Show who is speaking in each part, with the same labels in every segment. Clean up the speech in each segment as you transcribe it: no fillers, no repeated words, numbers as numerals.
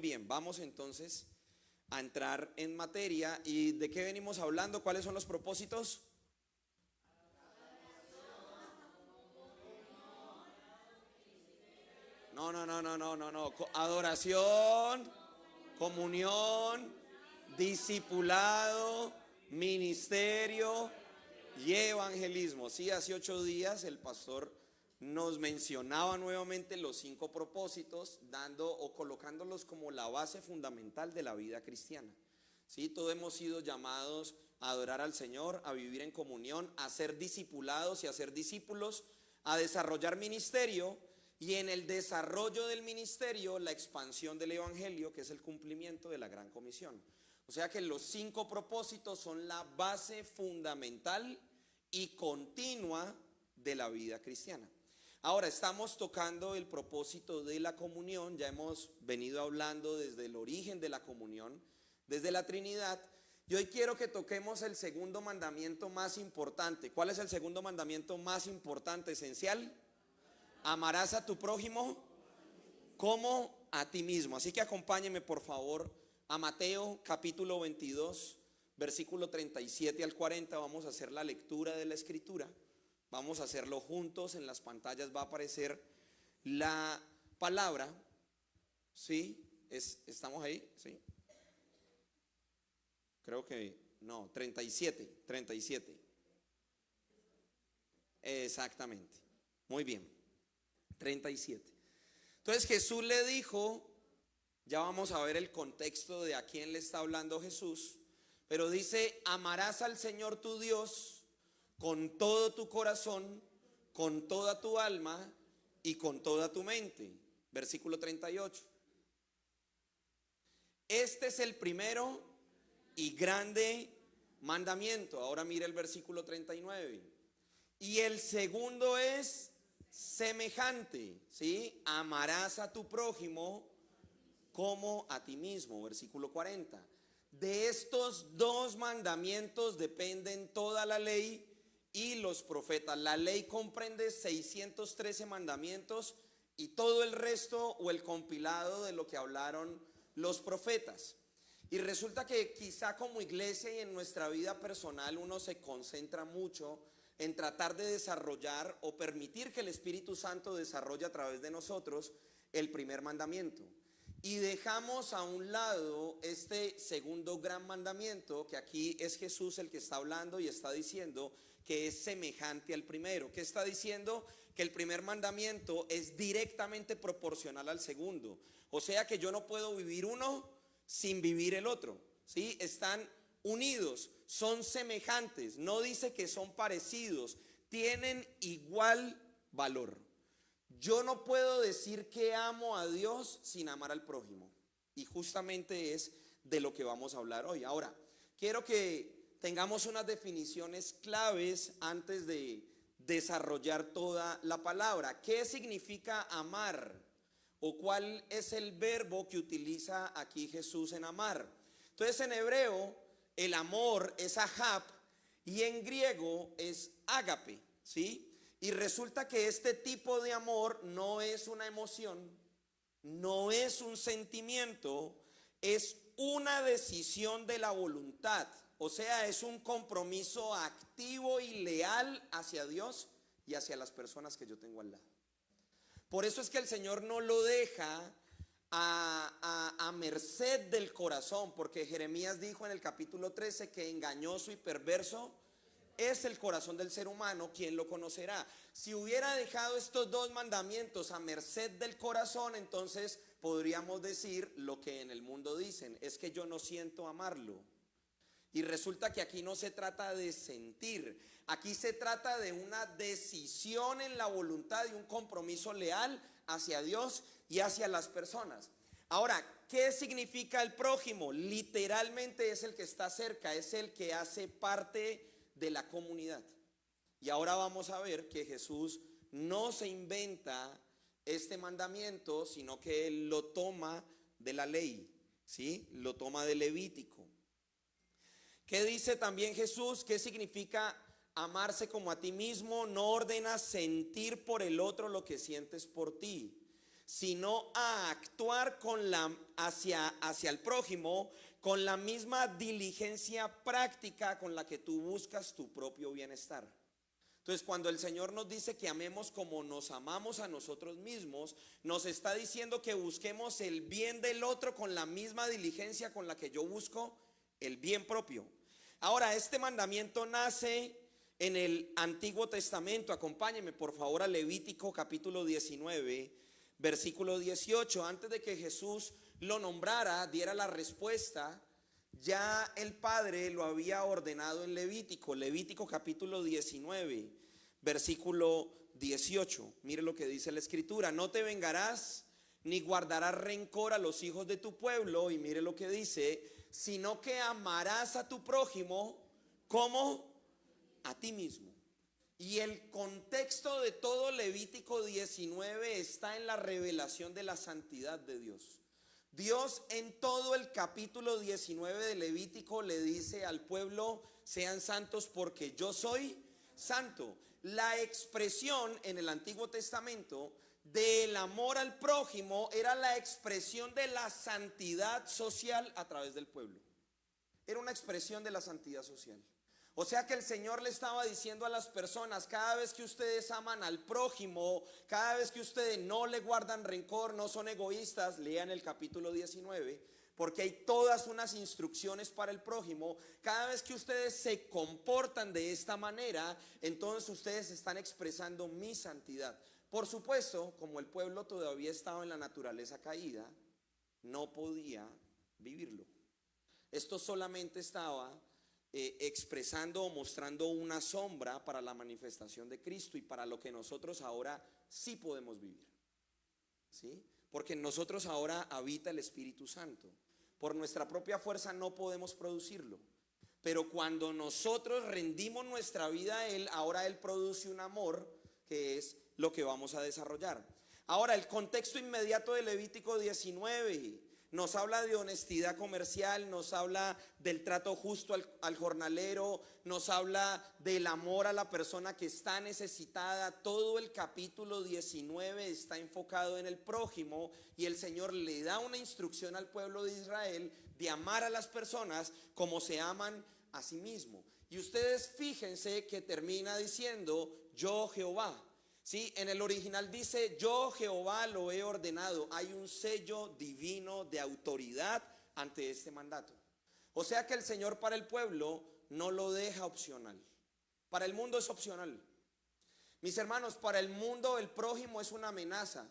Speaker 1: bien, vamos entonces a entrar en materia. ¿Y de qué venimos hablando? ¿Cuáles son los propósitos? No. Adoración, comunión, discipulado, ministerio y evangelismo. Sí, hace 8 días el pastor nos mencionaba nuevamente los 5 propósitos, dando o colocándolos como la base fundamental de la vida cristiana. Sí, todos hemos sido llamados a adorar al Señor, a vivir en comunión, a ser discipulados y a ser discípulos, a desarrollar ministerio, y en el desarrollo del ministerio la expansión del evangelio, que es el cumplimiento de la gran comisión. O sea que los 5 propósitos son la base fundamental y continua de la vida cristiana. Ahora estamos tocando el propósito de la comunión. Ya hemos venido hablando desde el origen de la comunión, desde la Trinidad, y hoy quiero que toquemos el segundo mandamiento más importante. ¿Cuál es el segundo mandamiento más importante, esencial? Amarás a tu prójimo como a ti mismo. Así que acompáñeme por favor a Mateo capítulo 22, versículo 37 al 40. Vamos a hacer la lectura de la escritura. Vamos a hacerlo juntos. En las pantallas va a aparecer la palabra. ¿Sí? ¿Estamos ahí? ¿Sí? Creo que no, 37. Exactamente. Muy bien. 37. Entonces Jesús le dijo, ya vamos a ver el contexto de a quién le está hablando Jesús, pero dice: amarás al Señor tu Dios con todo tu corazón, con toda tu alma y con toda tu mente. Versículo 38. Este es el primero y grande mandamiento. Ahora mira el versículo 39. Y el segundo es semejante, ¿sí? Amarás a tu prójimo como a ti mismo. Versículo 40. De estos 2 mandamientos dependen toda la ley y los profetas. La ley comprende 613 mandamientos y todo el resto o el compilado de lo que hablaron los profetas. Y resulta que quizá como iglesia y en nuestra vida personal uno se concentra mucho en tratar de desarrollar o permitir que el Espíritu Santo desarrolle a través de nosotros el primer mandamiento. Y dejamos a un lado este segundo gran mandamiento, que aquí es Jesús el que está hablando y está diciendo que es semejante al primero. ¿Qué está diciendo? Que el primer mandamiento es directamente proporcional al segundo. O sea que yo no puedo vivir uno sin vivir el otro, ¿sí? Están unidos, son semejantes, no dice que son parecidos, tienen igual valor. Yo no puedo decir que amo a Dios sin amar al prójimo, y justamente es de lo que vamos a hablar hoy. Ahora, quiero que tengamos unas definiciones claves antes de desarrollar toda la palabra. ¿Qué significa amar? ¿O cuál es el verbo que utiliza aquí Jesús en amar? Entonces en hebreo el amor es ahab y en griego es ágape, ¿sí? Y resulta que este tipo de amor no es una emoción, no es un sentimiento, es una decisión de la voluntad. O sea, es un compromiso activo y leal hacia Dios y hacia las personas que yo tengo al lado. Por eso es que el Señor no lo deja a merced del corazón, porque Jeremías dijo en el capítulo 13 que engañoso y perverso es el corazón del ser humano, ¿quién lo conocerá? Si hubiera dejado estos 2 mandamientos a merced del corazón, entonces podríamos decir lo que en el mundo dicen: es que yo no siento amarlo. Y resulta que aquí no se trata de sentir, aquí se trata de una decisión en la voluntad y un compromiso leal hacia Dios y hacia las personas. Ahora, ¿qué significa el prójimo? Literalmente es el que está cerca, es el que hace parte de la comunidad. Y ahora vamos a ver que Jesús no se inventa este mandamiento, sino que Él lo toma de la ley, ¿sí? Lo toma de Levítico. ¿Qué dice también Jesús? ¿Qué significa amarse como a ti mismo? No ordenas sentir por el otro lo que sientes por ti. sino a actuar hacia el prójimo con la misma diligencia práctica con la que tú buscas tu propio bienestar. Entonces, cuando el Señor nos dice que amemos como nos amamos a nosotros mismos, nos está diciendo que busquemos el bien del otro con la misma diligencia con la que yo busco el bien propio. Ahora, este mandamiento nace en el Antiguo Testamento. Acompáñenme por favor a Levítico capítulo 19, versículo 18. Antes de que Jesús lo nombrara, diera la respuesta, ya el Padre lo había ordenado en Levítico. Levítico capítulo 19, versículo 18. Mire lo que dice la Escritura: no te vengarás ni guardarás rencor a los hijos de tu pueblo. Y mire lo que dice: sino que amarás a tu prójimo como a ti mismo. Y el contexto de todo Levítico 19 está en la revelación de la santidad de Dios. Dios en todo el capítulo 19 de Levítico le dice al pueblo: sean santos porque yo soy santo. La expresión en el Antiguo Testamento del amor al prójimo era la expresión de la santidad social a través del pueblo. Era una expresión de la santidad social. O sea que el Señor le estaba diciendo a las personas: cada vez que ustedes aman al prójimo, cada vez que ustedes no le guardan rencor, no son egoístas, lean el capítulo 19, porque hay todas unas instrucciones para el prójimo. Cada vez que ustedes se comportan de esta manera, entonces ustedes están expresando mi santidad. Por supuesto, como el pueblo todavía estaba en la naturaleza caída, no podía vivirlo. Esto solamente estaba expresando o mostrando una sombra para la manifestación de Cristo y para lo que nosotros ahora sí podemos vivir, ¿sí? Porque en nosotros ahora habita el Espíritu Santo. Por nuestra propia fuerza no podemos producirlo, pero cuando nosotros rendimos nuestra vida a Él, ahora Él produce un amor que es lo que vamos a desarrollar. Ahora, el contexto inmediato de Levítico 19 nos habla de honestidad comercial, nos habla del trato justo al jornalero, nos habla del amor a la persona que está necesitada. Todo el capítulo 19 está enfocado en el prójimo, y el Señor le da una instrucción al pueblo de Israel de amar a las personas como se aman a sí mismos. Y ustedes fíjense que termina diciendo: yo Jehová. Sí, en el original dice: yo Jehová lo he ordenado. Hay un sello divino de autoridad ante este mandato. O sea que el Señor para el pueblo no lo deja opcional. Para el mundo es opcional. Mis hermanos, para el mundo el prójimo es una amenaza.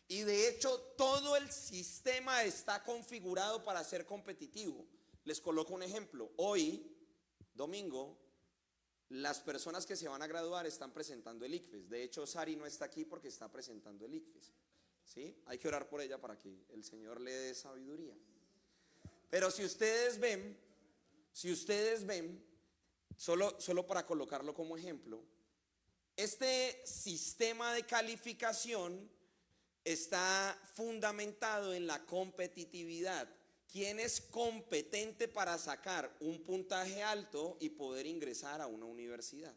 Speaker 1: Y de hecho todo el sistema está configurado para ser competitivo. Les coloco un ejemplo. Hoy, domingo, las personas que se van a graduar están presentando el ICFES. De hecho, Sari no está aquí porque está presentando el ICFES, ¿sí? Hay que orar por ella para que el Señor le dé sabiduría. Pero si ustedes ven, solo para colocarlo como ejemplo, este sistema de calificación está fundamentado en la competitividad. ¿Quién es competente para sacar un puntaje alto y poder ingresar a una universidad?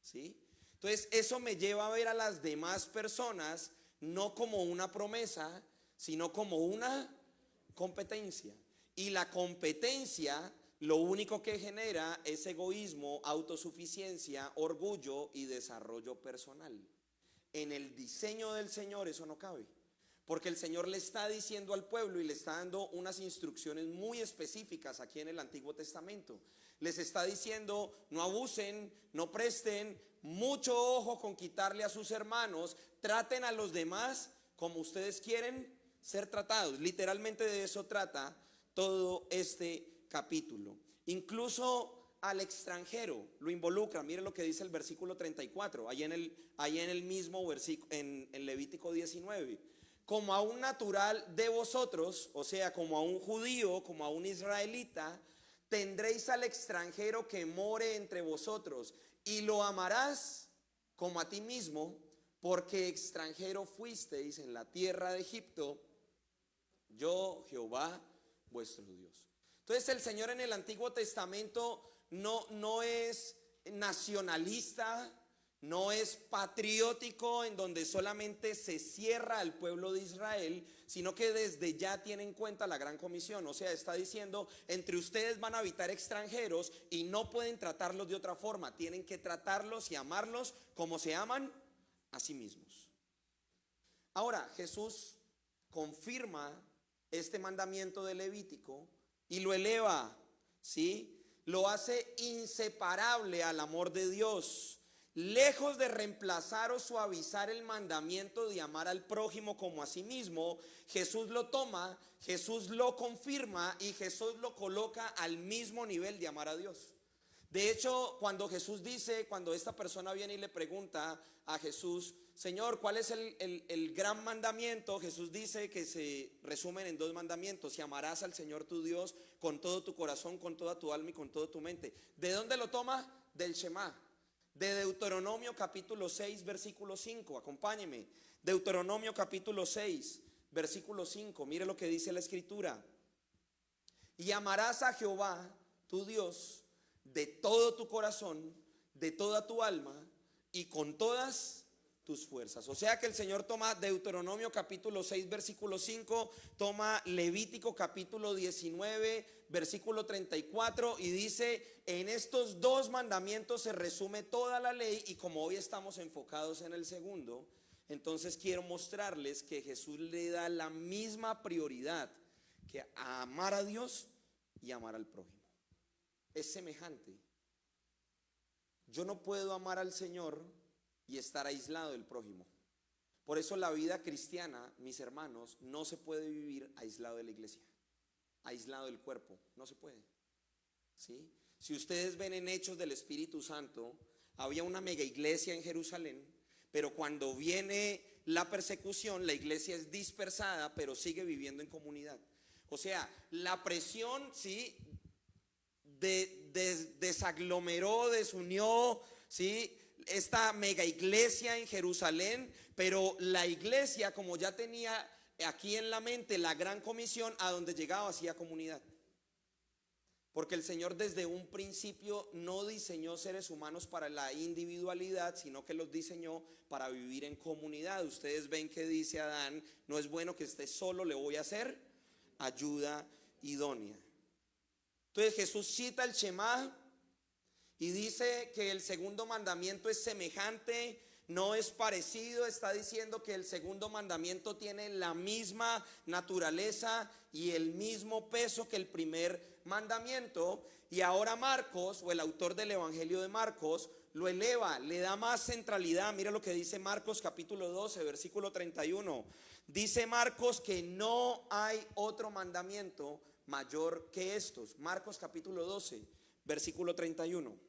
Speaker 1: ¿Sí? Entonces eso me lleva a ver a las demás personas no como una promesa, sino como una competencia. Y la competencia lo único que genera es egoísmo, autosuficiencia, orgullo y desarrollo personal. En el diseño del Señor eso no cabe. Porque el Señor le está diciendo al pueblo y le está dando unas instrucciones muy específicas aquí en el Antiguo Testamento. Les está diciendo: no abusen, no presten, mucho ojo con quitarle a sus hermanos, traten a los demás como ustedes quieren ser tratados. Literalmente de eso trata todo este capítulo. Incluso al extranjero lo involucra. Mire lo que dice el versículo 34, ahí en el mismo versículo, en Levítico 19. Como a un natural de vosotros, o sea, como a un judío, como a un israelita, tendréis al extranjero que more entre vosotros, y lo amarás como a ti mismo, porque extranjero fuisteis en la tierra de Egipto, yo Jehová vuestro Dios. Entonces el Señor en el Antiguo Testamento no es nacionalista, No es patriótico en donde solamente se cierra al pueblo de Israel, sino que desde ya tiene en cuenta la gran comisión. O sea, está diciendo, entre ustedes van a habitar extranjeros y no pueden tratarlos de otra forma. Tienen que tratarlos y amarlos como se aman a sí mismos. Ahora, Jesús confirma este mandamiento de Levítico y lo eleva, ¿sí? Lo hace inseparable al amor de Dios. Lejos de reemplazar o suavizar el mandamiento de amar al prójimo como a sí mismo, Jesús lo toma, Jesús lo confirma y Jesús lo coloca al mismo nivel de amar a Dios. De hecho, cuando Jesús dice, cuando esta persona viene y le pregunta a Jesús, Señor, ¿cuál es el gran mandamiento? Jesús dice que se resumen en dos mandamientos: y amarás al Señor tu Dios con todo tu corazón, con toda tu alma y con toda tu mente. ¿De dónde lo toma? Del Shema. De Deuteronomio capítulo 6, versículo 5. Acompáñeme. Deuteronomio capítulo 6, versículo 5. Mire lo que dice la escritura. Y amarás a Jehová tu Dios de todo tu corazón, de toda tu alma y con todas tus fuerzas. O sea que el Señor toma Deuteronomio capítulo 6 versículo 5, toma Levítico capítulo 19 versículo 34 y dice: en estos dos mandamientos se resume toda la ley. Y como hoy estamos enfocados en el segundo, entonces quiero mostrarles que Jesús le da la misma prioridad que a amar a Dios y amar al prójimo. Es semejante. Yo no puedo amar al Señor y estar aislado del prójimo. Por eso la vida cristiana, mis hermanos, no se puede vivir aislado de la iglesia, aislado del cuerpo, no se puede. ¿Sí? Si ustedes ven en Hechos del Espíritu Santo, había una mega iglesia en Jerusalén, pero cuando viene la persecución, la iglesia es dispersada, pero sigue viviendo en comunidad. O sea, la presión, ¿sí?, desaglomeró, desunió, ¿sí?, esta mega iglesia en Jerusalén, pero la iglesia, como ya tenía aquí en la mente la gran comisión, a donde llegaba hacía comunidad. Porque el Señor desde un principio no diseñó seres humanos para la individualidad, sino que los diseñó para vivir en comunidad. Ustedes ven que dice Adán: no es bueno que esté solo, le voy a hacer ayuda idónea. Entonces Jesús cita el Shema y dice que el segundo mandamiento es semejante, no es parecido. Está diciendo que el segundo mandamiento tiene la misma naturaleza y el mismo peso que el primer mandamiento. Y ahora Marcos, o el autor del Evangelio de Marcos, lo eleva, le da más centralidad. Mira lo que dice Marcos capítulo 12, versículo 31. Dice Marcos que no hay otro mandamiento mayor que estos. Marcos capítulo 12, versículo 31.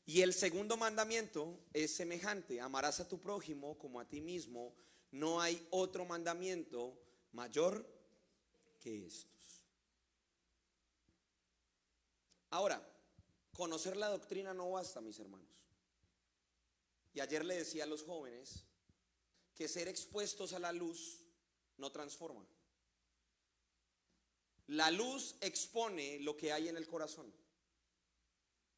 Speaker 1: Y el segundo mandamiento es semejante: amarás a tu prójimo como a ti mismo. No hay otro mandamiento mayor que estos. Ahora, conocer la doctrina no basta, mis hermanos. Y ayer le decía a los jóvenes que ser expuestos a la luz no transforma. La luz expone lo que hay en el corazón.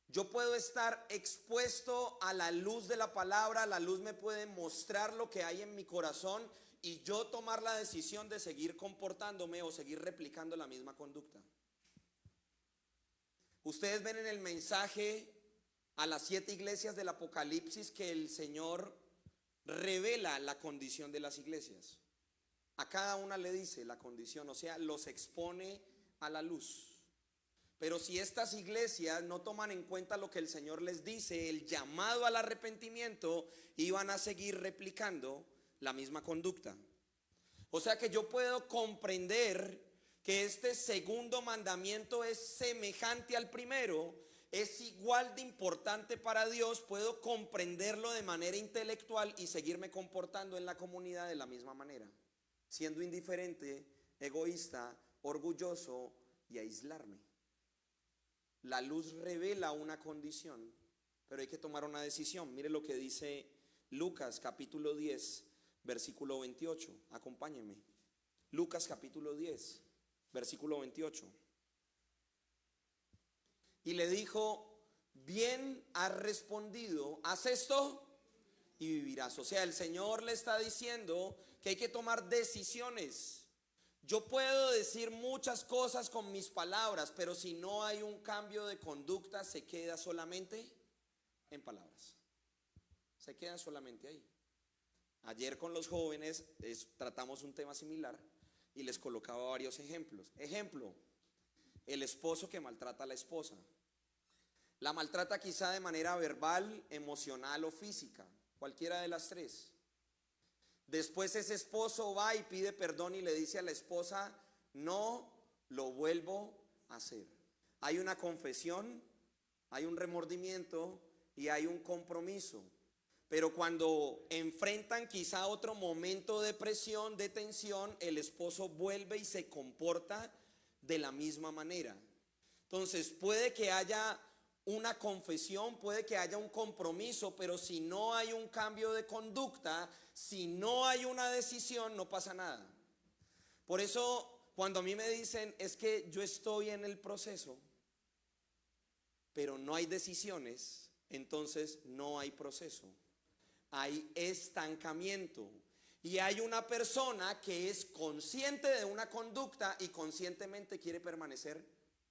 Speaker 1: Yo puedo estar expuesto a la luz de la palabra, la luz me puede mostrar lo que hay en mi corazón y yo tomar la decisión de seguir comportándome o seguir replicando la misma conducta. Ustedes ven en el mensaje a las 7 iglesias del Apocalipsis que el Señor revela la condición de las iglesias. A cada una le dice la condición, o sea, los expone a la luz. Pero si estas iglesias no toman en cuenta lo que el Señor les dice, el llamado al arrepentimiento, iban a seguir replicando la misma conducta. O sea que yo puedo comprender que este segundo mandamiento es semejante al primero, es igual de importante para Dios. Puedo comprenderlo de manera intelectual y seguirme comportando en la comunidad de la misma manera, siendo indiferente, egoísta, orgulloso y aislarme. La luz revela una condición, pero hay que tomar una decisión. Mire lo que dice Lucas capítulo 10, versículo 28. Acompáñenme. Lucas capítulo 10, versículo 28. Y le dijo: bien has respondido, haz esto y vivirás. O sea, el Señor le está diciendo que hay que tomar decisiones. Yo puedo decir muchas cosas con mis palabras, pero si no hay un cambio de conducta, se queda solamente en palabras. Se queda solamente ahí. Ayer con los jóvenes tratamos un tema similar y les colocaba varios ejemplos. Ejemplo, el esposo que maltrata a la esposa. La maltrata quizá de manera verbal, emocional o física, cualquiera de las tres. Después ese esposo va y pide perdón y le dice a la esposa, no lo vuelvo a hacer. Hay una confesión, hay un remordimiento y hay un compromiso. Pero cuando enfrentan quizá otro momento de presión, de tensión, el esposo vuelve y se comporta de la misma manera. Entonces puede que haya una confesión, puede que haya un compromiso, pero si no hay un cambio de conducta, si no hay una decisión, no pasa nada. Por eso cuando a mí me dicen es que yo estoy en el proceso, pero no hay decisiones, entonces no hay proceso. Hay estancamiento. Y hay una persona que es consciente de una conducta y conscientemente quiere permanecer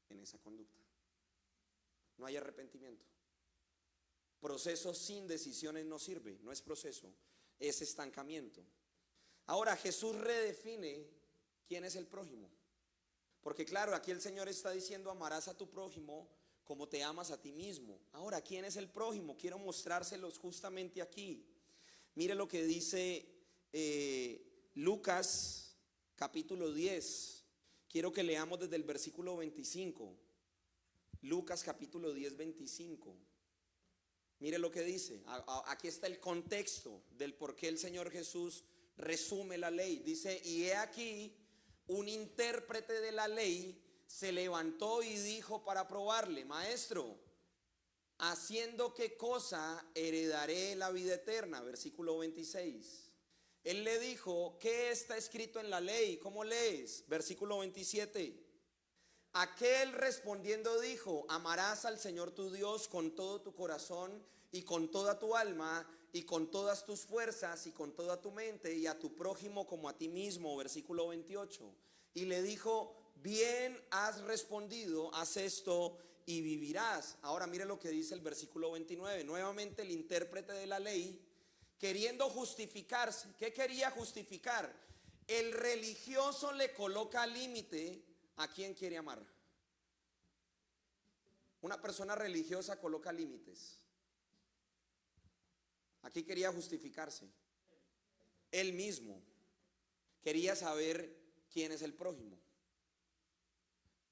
Speaker 1: en esa conducta. No hay arrepentimiento. Proceso sin decisiones no sirve, no es proceso, es estancamiento. Ahora Jesús redefine quién es el prójimo. Porque claro, aquí el Señor está diciendo amarás a tu prójimo como te amas a ti mismo. Ahora, ¿quién es el prójimo? Quiero mostrárselos justamente aquí. Mire lo que dice Lucas capítulo 10. Quiero que leamos desde el versículo 25. Lucas capítulo 10, 25. Mire lo que dice. Aquí está el contexto del por qué el Señor Jesús resume la ley. Dice, y he aquí un intérprete de la ley se levantó y dijo para probarle, maestro, ¿haciendo qué cosa heredaré la vida eterna? Versículo 26. Él le dijo, ¿qué está escrito en la ley? ¿Cómo lees? Versículo 27. Aquel respondiendo dijo, amarás al Señor tu Dios con todo tu corazón y con toda tu alma y con todas tus fuerzas y con toda tu mente y a tu prójimo como a ti mismo. Versículo 28. Y le dijo, bien has respondido, haz esto y vivirás. Ahora mire lo que dice el versículo 29. Nuevamente el intérprete de la ley, queriendo justificarse. ¿Qué quería justificar? El religioso le coloca límite a quien quiere amar. Una persona religiosa coloca límites. Aquí quería justificarse. Él mismo quería saber quién es el prójimo.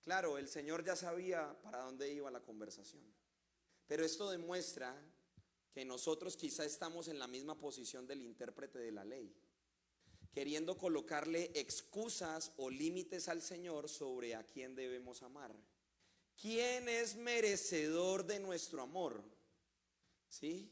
Speaker 1: Claro, el Señor ya sabía para dónde iba la conversación. Pero esto demuestra que nosotros quizá estamos en la misma posición del intérprete de la ley, queriendo colocarle excusas o límites al Señor sobre a quién debemos amar. ¿Quién es merecedor de nuestro amor? ¿Sí?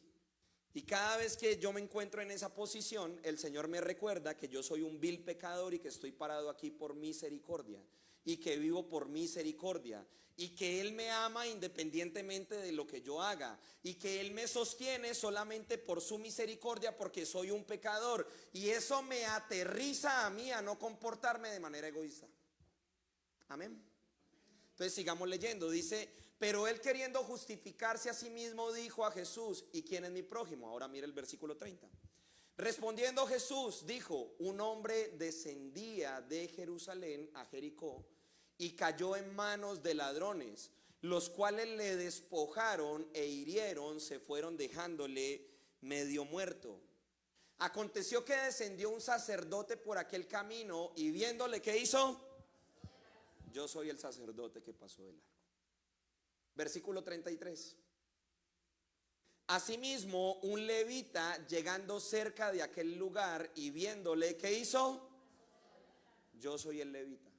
Speaker 1: Y cada vez que yo me encuentro en esa posición, el Señor me recuerda que yo soy un vil pecador y que estoy parado aquí por misericordia. Y que vivo por misericordia. Y que Él me ama independientemente de lo que yo haga. Y que Él me sostiene solamente por su misericordia porque soy un pecador. Y eso me aterriza a mí a no comportarme de manera egoísta. Amén. Entonces sigamos leyendo. Dice, pero él queriendo justificarse a sí mismo dijo a Jesús, ¿y quién es mi prójimo? Ahora mira el versículo 30. Respondiendo Jesús dijo, un hombre descendía de Jerusalén a Jericó y cayó en manos de ladrones, los cuales le despojaron e hirieron, se fueron dejándole medio muerto. Aconteció que descendió un sacerdote por aquel camino y viéndole, ¿qué hizo? Yo soy el sacerdote que pasó de largo. Versículo 33. Asimismo, un levita llegando cerca de aquel lugar y viéndole, ¿qué hizo? Yo soy el levita,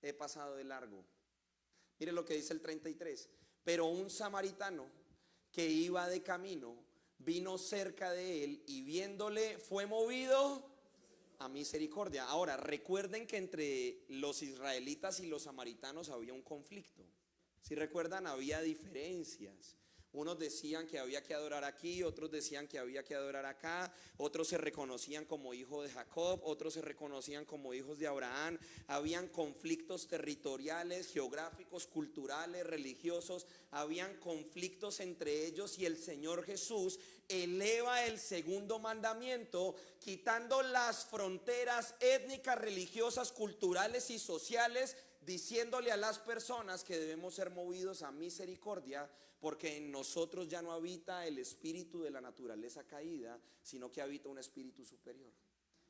Speaker 1: he pasado de largo. Mire lo que dice el 33. Pero un samaritano que iba de camino vino cerca de él y viéndole fue movido a misericordia. Ahora recuerden que entre los israelitas y los samaritanos había un conflicto. Si recuerdan, había diferencias. Unos decían que había que adorar aquí, otros decían que había que adorar acá, otros se reconocían como hijos de Jacob, otros se reconocían como hijos de Abraham. Habían conflictos territoriales, geográficos, culturales, religiosos, habían conflictos entre ellos, y el Señor Jesús eleva el segundo mandamiento, quitando las fronteras étnicas, religiosas, culturales y sociales, diciéndole a las personas que debemos ser movidos a misericordia, porque en nosotros ya no habita el espíritu de la naturaleza caída, sino que habita un espíritu superior.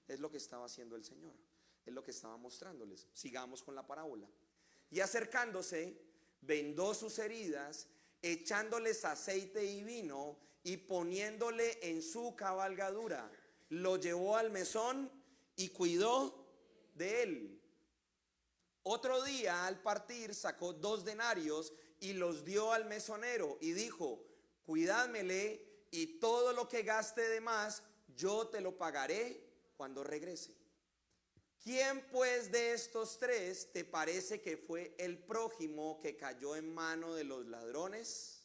Speaker 1: Es lo que estaba haciendo el Señor, es lo que estaba mostrándoles. Sigamos con la parábola. Y acercándose, vendó sus heridas, echándoles aceite y vino, y poniéndole en su cabalgadura, lo llevó al mesón y cuidó de él. Otro día, al partir, sacó 2 denarios y los dio al mesonero y dijo: cuídamele, y todo lo que gaste de más yo te lo pagaré cuando regrese. ¿Quién pues de estos 3 te parece que fue el prójimo que cayó en mano de los ladrones?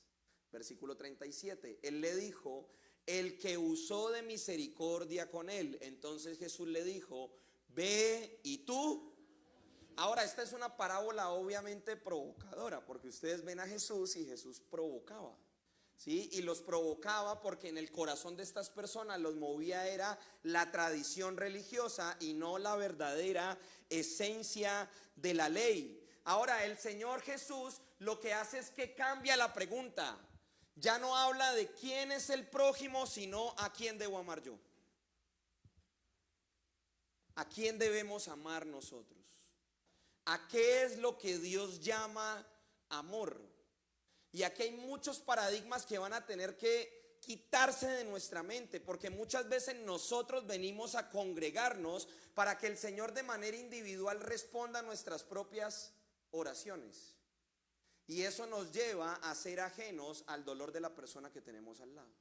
Speaker 1: Versículo 37. Él le dijo: el que usó de misericordia con él. Entonces Jesús le dijo: ve y tú. Ahora, esta es una parábola obviamente provocadora, porque ustedes ven a Jesús y Jesús provocaba, ¿sí? Y los provocaba porque en el corazón de estas personas los movía era la tradición religiosa y no la verdadera esencia de la ley. Ahora, el Señor Jesús lo que hace es que cambia la pregunta. Ya no habla de quién es el prójimo, sino a quién debo amar yo. ¿A quién debemos amar nosotros? ¿A qué es lo que Dios llama amor? Y aquí hay muchos paradigmas que van a tener que quitarse de nuestra mente, porque muchas veces nosotros venimos a congregarnos para que el Señor de manera individual responda a nuestras propias oraciones. Y eso nos lleva a ser ajenos al dolor de la persona que tenemos al lado.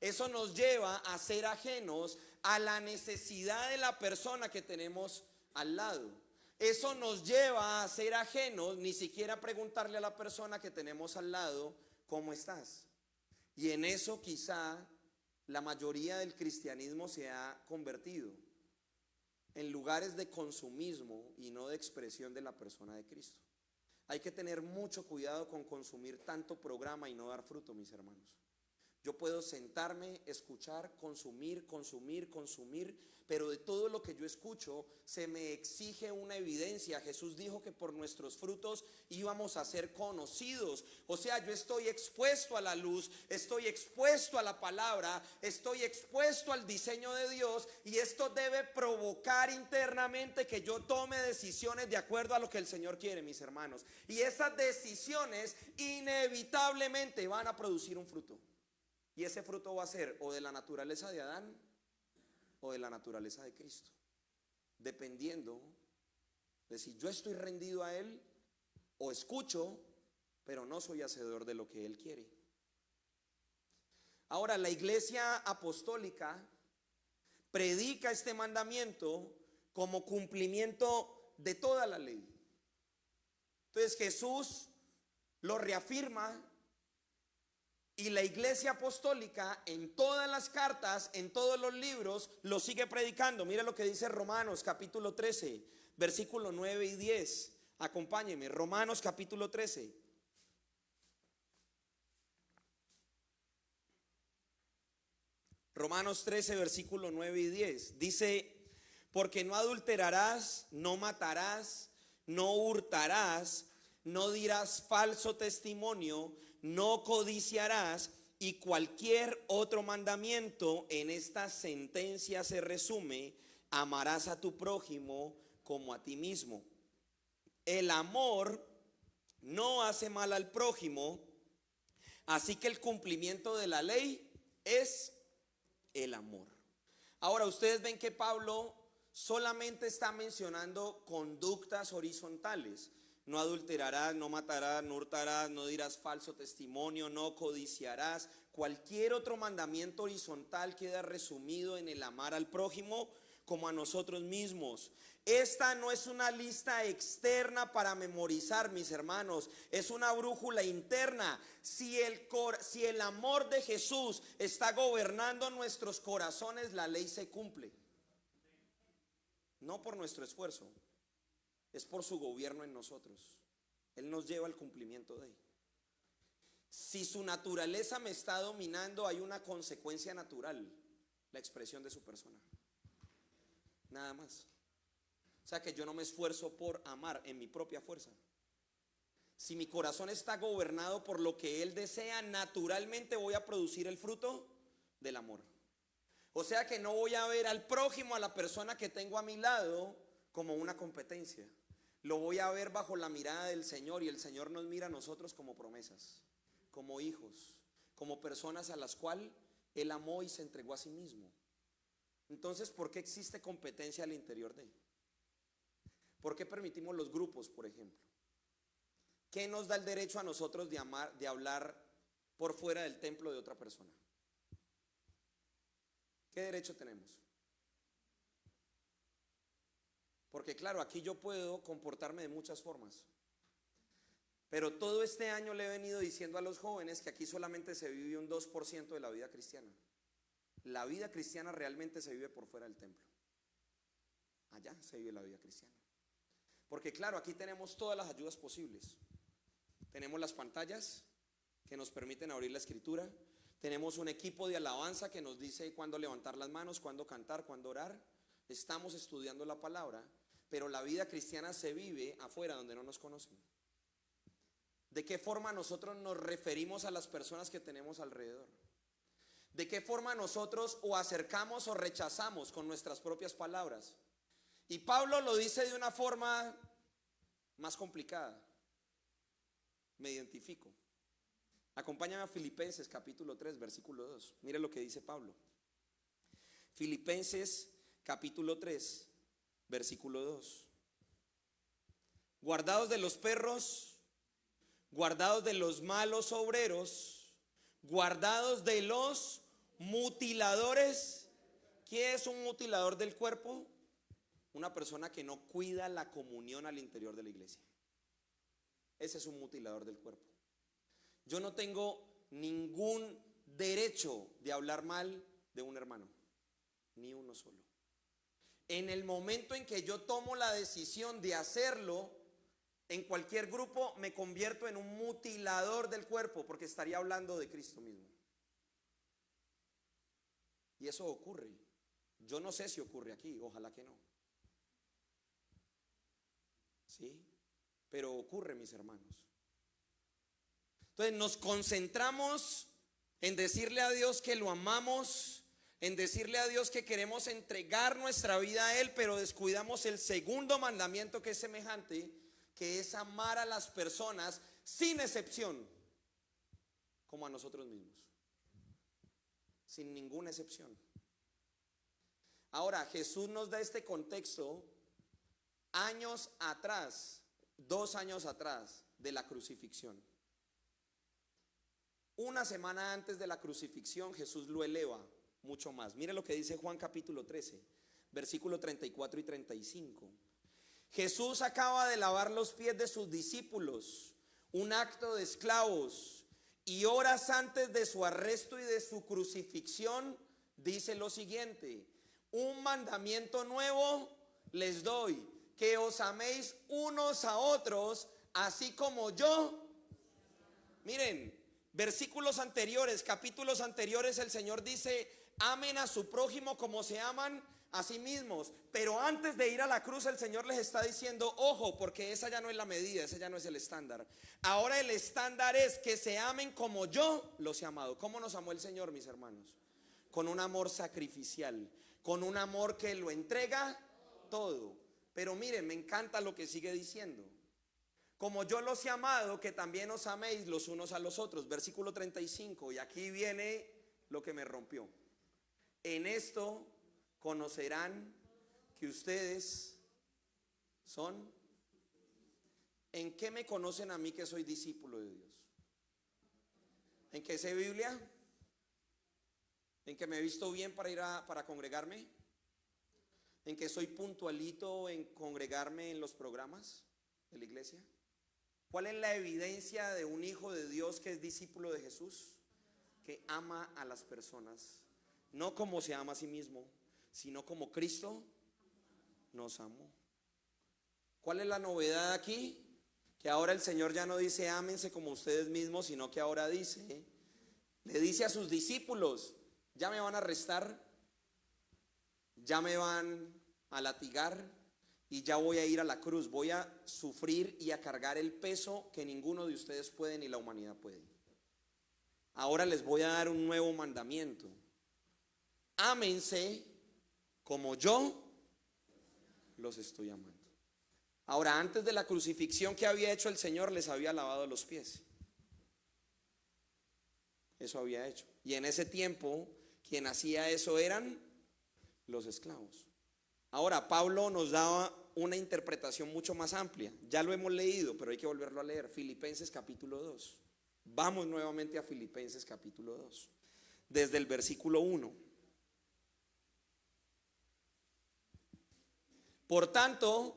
Speaker 1: Eso nos lleva a ser ajenos a la necesidad de la persona que tenemos al lado. Eso nos lleva a ser ajenos, ni siquiera preguntarle a la persona que tenemos al lado: ¿cómo estás? Y en eso quizá la mayoría del cristianismo se ha convertido, en lugares de consumismo y no de expresión de la persona de Cristo. Hay que tener mucho cuidado con consumir tanto programa y no dar fruto, mis hermanos. Yo puedo sentarme, escuchar, consumir, pero de todo lo que yo escucho se me exige una evidencia. Jesús dijo que por nuestros frutos íbamos a ser conocidos. O sea, yo estoy expuesto a la luz, estoy expuesto a la palabra, estoy expuesto al diseño de Dios, y esto debe provocar internamente que yo tome decisiones de acuerdo a lo que el Señor quiere, mis hermanos. Y esas decisiones inevitablemente van a producir un fruto. Y ese fruto va a ser o de la naturaleza de Adán o de la naturaleza de Cristo, dependiendo de si yo estoy rendido a Él o escucho, pero no soy hacedor de lo que Él quiere. Ahora, la iglesia apostólica predica este mandamiento como cumplimiento de toda la ley. Entonces Jesús lo reafirma. Y la iglesia apostólica en todas las cartas, en todos los libros, lo sigue predicando. Mira lo que dice Romanos capítulo 13, versículo 9 y 10. Acompáñenme, Romanos capítulo 13. Romanos 13, versículo 9 y 10. Dice: porque no adulterarás, no matarás, no hurtarás, no dirás falso testimonio, no codiciarás, y cualquier otro mandamiento en esta sentencia se resume: amarás a tu prójimo como a ti mismo. El amor no hace mal al prójimo, así que el cumplimiento de la ley es el amor. Ahora, ustedes ven que Pablo solamente está mencionando conductas horizontales. No adulterarás, no matarás, no hurtarás, no dirás falso testimonio, no codiciarás. Cualquier otro mandamiento horizontal queda resumido en el amar al prójimo como a nosotros mismos. Esta no es una lista externa para memorizar, mis hermanos, es una brújula interna. Si el amor de Jesús está gobernando nuestros corazones, la ley se cumple. No por nuestro esfuerzo, es por su gobierno en nosotros. Él nos lleva al cumplimiento de él. Si su naturaleza me está dominando, hay una consecuencia natural, la expresión de su persona. Nada más. O sea que yo no me esfuerzo por amar en mi propia fuerza. Si mi corazón está gobernado por lo que Él desea, naturalmente voy a producir el fruto del amor. O sea que no voy a ver al prójimo, a la persona que tengo a mi lado, como una competencia. Lo voy a ver bajo la mirada del Señor, y el Señor nos mira a nosotros como promesas, como hijos, como personas a las cuales Él amó y se entregó a sí mismo. Entonces, ¿por qué existe competencia al interior de él? ¿Por qué permitimos los grupos, por ejemplo? ¿Qué nos da el derecho a nosotros de amar, de hablar por fuera del templo de otra persona? ¿Qué derecho tenemos? Porque claro, aquí yo puedo comportarme de muchas formas. Pero todo este año le he venido diciendo a los jóvenes que aquí solamente se vive un 2% de la vida cristiana. La vida cristiana realmente se vive por fuera del templo. Allá se vive la vida cristiana. Porque claro, aquí tenemos todas las ayudas posibles. Tenemos las pantallas que nos permiten abrir la escritura. Tenemos un equipo de alabanza que nos dice cuándo levantar las manos, cuándo cantar, cuándo orar. Estamos estudiando la palabra, pero la vida cristiana se vive afuera, donde no nos conocen. ¿De qué forma nosotros nos referimos a las personas que tenemos alrededor? ¿De qué forma nosotros o acercamos o rechazamos con nuestras propias palabras? Y Pablo lo dice de una forma más complicada. Me identifico. Acompáñame a Filipenses capítulo 3, versículo 2. Mire lo que dice Pablo. Filipenses capítulo 3, versículo 2. Guardados de los perros, guardados de los malos obreros, guardados de los mutiladores. ¿Qué es un mutilador del cuerpo? Una persona que no cuida la comunión al interior de la iglesia. Ese es un mutilador del cuerpo. Yo no tengo ningún derecho de hablar mal de un hermano, ni uno solo. En el momento en que yo tomo la decisión de hacerlo, en cualquier grupo me convierto en un mutilador del cuerpo, porque estaría hablando de Cristo mismo. Y eso ocurre. Yo no sé si ocurre aquí, ojalá que no. ¿Sí? Pero ocurre, mis hermanos. Entonces nos concentramos en decirle a Dios que lo amamos, en decirle a Dios que queremos entregar nuestra vida a Él, pero descuidamos el segundo mandamiento, que es semejante, que es amar a las personas sin excepción, como a nosotros mismos, sin ninguna excepción. Ahora, Jesús nos da este contexto años atrás, 2 años atrás de la crucifixión. Una semana antes de la crucifixión, Jesús lo eleva mucho más. Mire lo que dice Juan capítulo 13, versículo 34 y 35. Jesús acaba de lavar los pies de sus discípulos, un acto de esclavos, y horas antes de su arresto y de su crucifixión, dice lo siguiente: un mandamiento nuevo les doy, que os améis unos a otros, así como yo. Miren, versículos anteriores, capítulos anteriores, el Señor dice: amen a su prójimo como se aman a sí mismos. Pero antes de ir a la cruz, el Señor les está diciendo: ojo, porque esa ya no es la medida, ese ya no es el estándar. Ahora el estándar es que se amen como yo los he amado. ¿Cómo nos amó el Señor, mis hermanos? Con un amor sacrificial, con un amor que lo entrega todo. Pero miren, me encanta lo que sigue diciendo: como yo los he amado, que también os améis los unos a los otros. Versículo 35, y aquí viene lo que me rompió. En esto conocerán que ustedes son. ¿En qué me conocen a mí que soy discípulo de Dios? ¿En que sé Biblia? ¿En que me he visto bien para ir para congregarme? en que soy puntualito en congregarme en los programas de la iglesia? ¿Cuál es la evidencia de un hijo de Dios que es discípulo de Jesús? Que ama a las personas, no como se ama a sí mismo, sino como Cristo nos amó. ¿Cuál es la novedad aquí? Que ahora el Señor ya no dice ámense como ustedes mismos, sino que ahora le dice a sus discípulos: ya me van a arrestar, ya me van a latigar y ya voy a ir a la cruz, voy a sufrir y a cargar el peso que ninguno de ustedes puede ni la humanidad puede. Ahora les voy a dar un nuevo mandamiento: ámense como yo los estoy amando. Ahora, antes de la crucifixión, ¿qué había hecho el Señor? Les había lavado los pies. Eso había hecho. Y en ese tiempo, quien hacía eso eran los esclavos. Ahora, Pablo nos daba una interpretación mucho más amplia. Ya lo hemos leído, pero hay que volverlo a leer. Filipenses capítulo 2. Vamos nuevamente a Filipenses capítulo 2. Desde el versículo 1. Por tanto,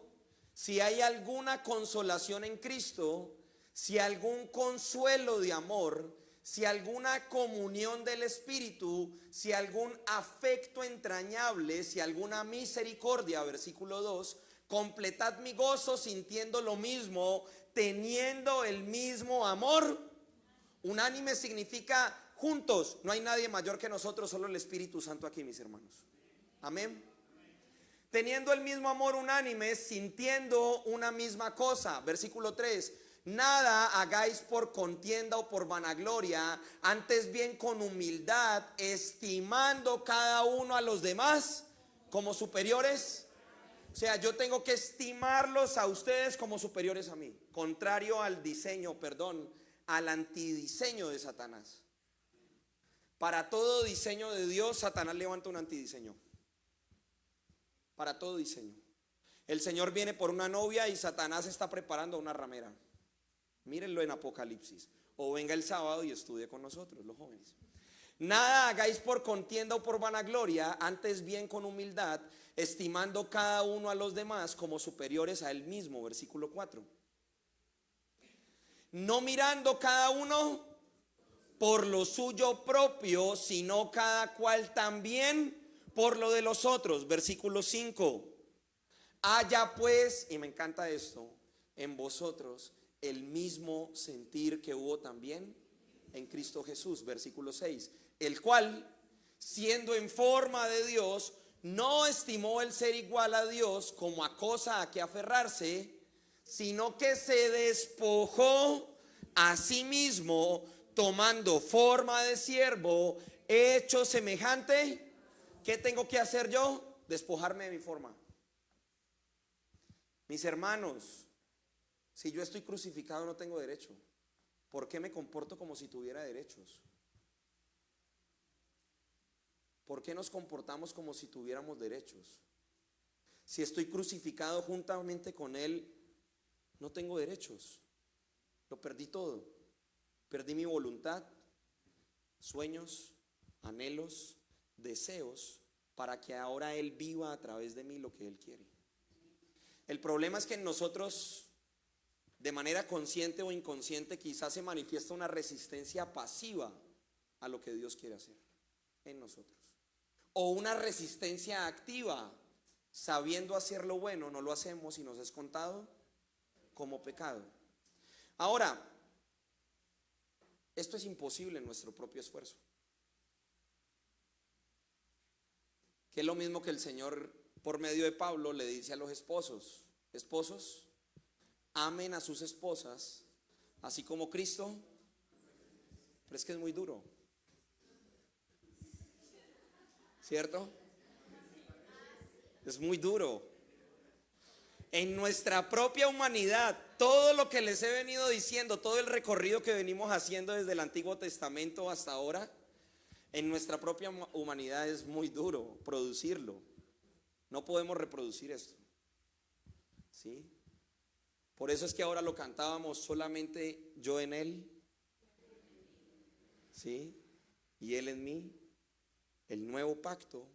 Speaker 1: si hay alguna consolación en Cristo, si algún consuelo de amor, si alguna comunión del Espíritu, si algún afecto entrañable, si alguna misericordia, versículo 2, completad mi gozo sintiendo lo mismo, teniendo el mismo amor. Unánime significa juntos. No hay nadie mayor que nosotros, solo el Espíritu Santo aquí, mis hermanos. Amén. Teniendo el mismo amor, unánime, sintiendo una misma cosa. Versículo 3. Nada hagáis por contienda o por vanagloria, antes bien con humildad, estimando cada uno a los demás como superiores. O sea, yo tengo que estimarlos a ustedes como superiores a mí. Contrario al diseño, al antidiseño de Satanás. Para todo diseño de Dios, Satanás levanta un antidiseño. Para todo diseño. El Señor viene por una novia y Satanás está preparando una ramera. Mírenlo en Apocalipsis. O venga el sábado y estudie con nosotros, los jóvenes. Nada hagáis por contienda o por vanagloria, antes bien con humildad, estimando cada uno a los demás como superiores a él mismo. Versículo 4. No mirando cada uno por lo suyo propio, sino cada cual también por lo de los otros. Versículo 5. Haya pues, y me encanta esto, en vosotros el mismo sentir que hubo también en Cristo Jesús. Versículo 6. El cual, siendo en forma de Dios, no estimó el ser igual a Dios como a cosa a que aferrarse, sino que se despojó a sí mismo, tomando forma de siervo, hecho semejante. ¿Qué tengo que hacer yo? Despojarme de mi forma. Mis hermanos, si yo estoy crucificado no tengo derecho. ¿Por qué me comporto como si tuviera derechos? ¿Por qué nos comportamos como si tuviéramos derechos? Si estoy crucificado juntamente con Él, no tengo derechos. Lo perdí todo. Perdí mi voluntad, sueños, anhelos, deseos, para que ahora Él viva a través de mí lo que Él quiere. El problema es que en nosotros, de manera consciente o inconsciente, quizás se manifiesta una resistencia pasiva a lo que Dios quiere hacer en nosotros, o una resistencia activa, sabiendo hacer lo bueno, no lo hacemos y nos es contado como pecado. Ahora, esto es imposible en nuestro propio esfuerzo, que es lo mismo que el Señor por medio de Pablo le dice a los esposos: esposos, amen a sus esposas así como Cristo. Pero es que es muy duro, ¿cierto? Es muy duro. En nuestra propia humanidad, todo lo que les he venido diciendo, todo el recorrido que venimos haciendo desde el Antiguo Testamento hasta ahora, en nuestra propia humanidad es muy duro producirlo. No podemos reproducir esto, ¿sí? Por eso es que ahora lo cantábamos: solamente yo en Él, ¿sí? Y Él en mí. El nuevo pacto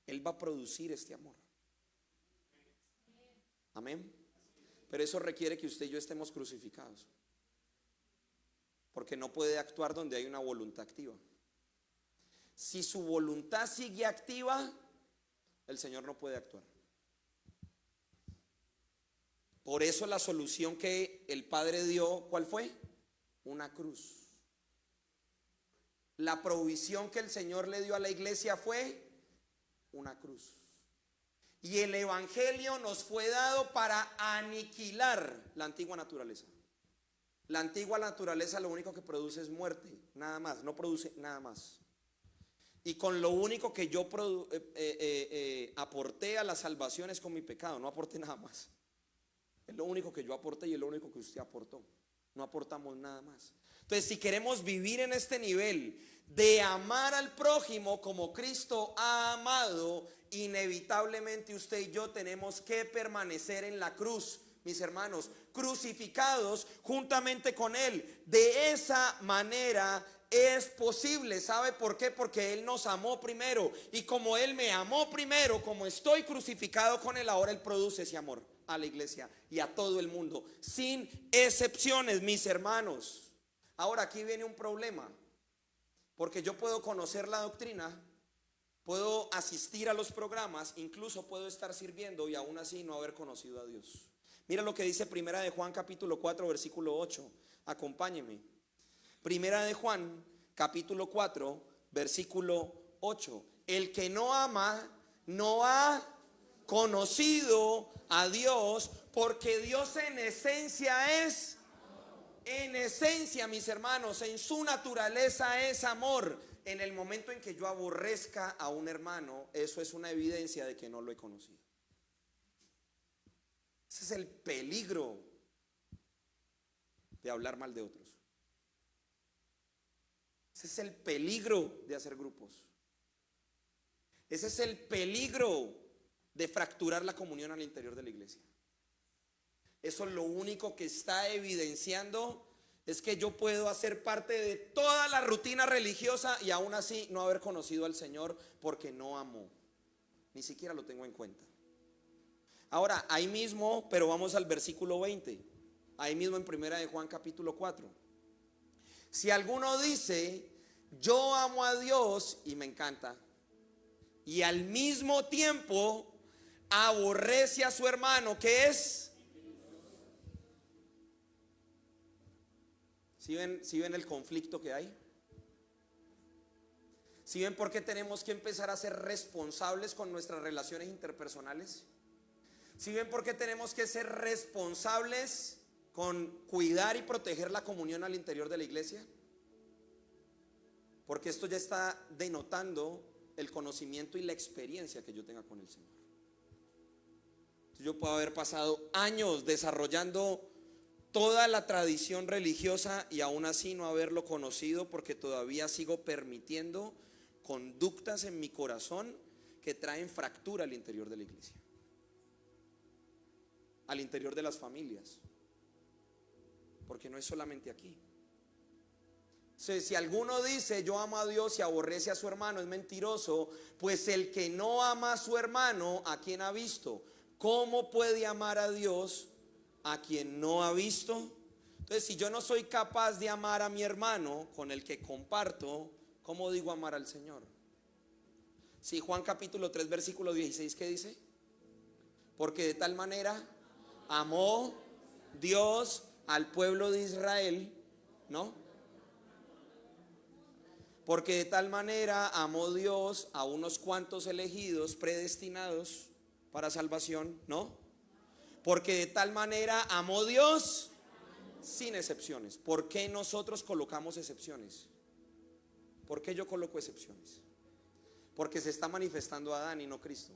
Speaker 1: Él va a producir este amor. Amén. Pero eso requiere que usted y yo estemos crucificados, porque no puede actuar donde hay una voluntad activa. Si su voluntad sigue activa, el Señor no puede actuar. Por eso la solución que el Padre dio, ¿cuál fue? Una cruz. La provisión que el Señor le dio a la iglesia fue una cruz. Y el evangelio nos fue dado para aniquilar la antigua naturaleza. La antigua naturaleza lo único que produce es muerte, nada más, no produce nada más. Y con lo único que yo aporté a la salvación es con mi pecado, no aporté nada más. Es lo único que yo aporté y es lo único que usted aportó. No aportamos nada más. Entonces, si queremos vivir en este nivel de amar al prójimo como Cristo ha amado, inevitablemente usted y yo tenemos que permanecer en la cruz, mis hermanos, crucificados juntamente con Él. De esa manera es posible. ¿Sabe por qué? Porque Él nos amó primero. Y como Él me amó primero, como estoy crucificado con Él, ahora Él produce ese amor a la iglesia y a todo el mundo, sin excepciones, mis hermanos. Ahora aquí viene un problema, porque yo puedo conocer la doctrina, puedo asistir a los programas, incluso puedo estar sirviendo y aún así no haber conocido a Dios. Mira lo que dice Primera de Juan capítulo 4 versículo 8. Acompáñeme. Primera de Juan capítulo 4 versículo 8. El que no ama no ha conocido a Dios, porque Dios en esencia es, en esencia, mis hermanos, en su naturaleza es amor. En el momento en que yo aborrezca a un hermano, eso es una evidencia de que no lo he conocido. Ese es el peligro de hablar mal de otros. Ese es el peligro de hacer grupos. Ese es el peligro de fracturar la comunión al interior de la iglesia. Eso lo único que está evidenciando es que yo puedo hacer parte de toda la rutina religiosa y aún así no haber conocido al Señor, porque no amo, ni siquiera lo tengo en cuenta. Ahora, ahí mismo, pero vamos al versículo 20, ahí mismo en Primera de Juan capítulo 4. Si alguno dice, yo amo a Dios, y me encanta, y al mismo tiempo aborrece a su hermano, ¿qué es? ¿Sí ven el conflicto que hay? ¿Sí ven por qué tenemos que empezar a ser responsables con nuestras relaciones interpersonales? ¿Sí ven por qué tenemos que ser responsables con cuidar y proteger la comunión al interior de la iglesia? Porque esto ya está denotando el conocimiento y la experiencia que yo tenga con el Señor. Yo puedo haber pasado años desarrollando toda la tradición religiosa y aún así no haberlo conocido, porque todavía sigo permitiendo conductas en mi corazón que traen fractura al interior de la iglesia, al interior de las familias, porque no es solamente aquí. Si alguno dice yo amo a Dios y aborrece a su hermano, es mentiroso, pues el que no ama a su hermano, ¿a quién ha visto? ¿Cómo puede amar a Dios a quien no ha visto? Entonces, si yo no soy capaz de amar a mi hermano con el que comparto, ¿cómo digo amar al Señor? Si Juan capítulo 3 versículo 16, ¿qué dice? Porque de tal manera amó Dios al pueblo de Israel, ¿no? Porque de tal manera amó Dios a unos cuantos elegidos, predestinados para salvación, ¿no? Porque de tal manera amó Dios sin excepciones. ¿Por qué nosotros colocamos excepciones? ¿Por qué yo coloco excepciones? Porque se está manifestando Adán y no Cristo.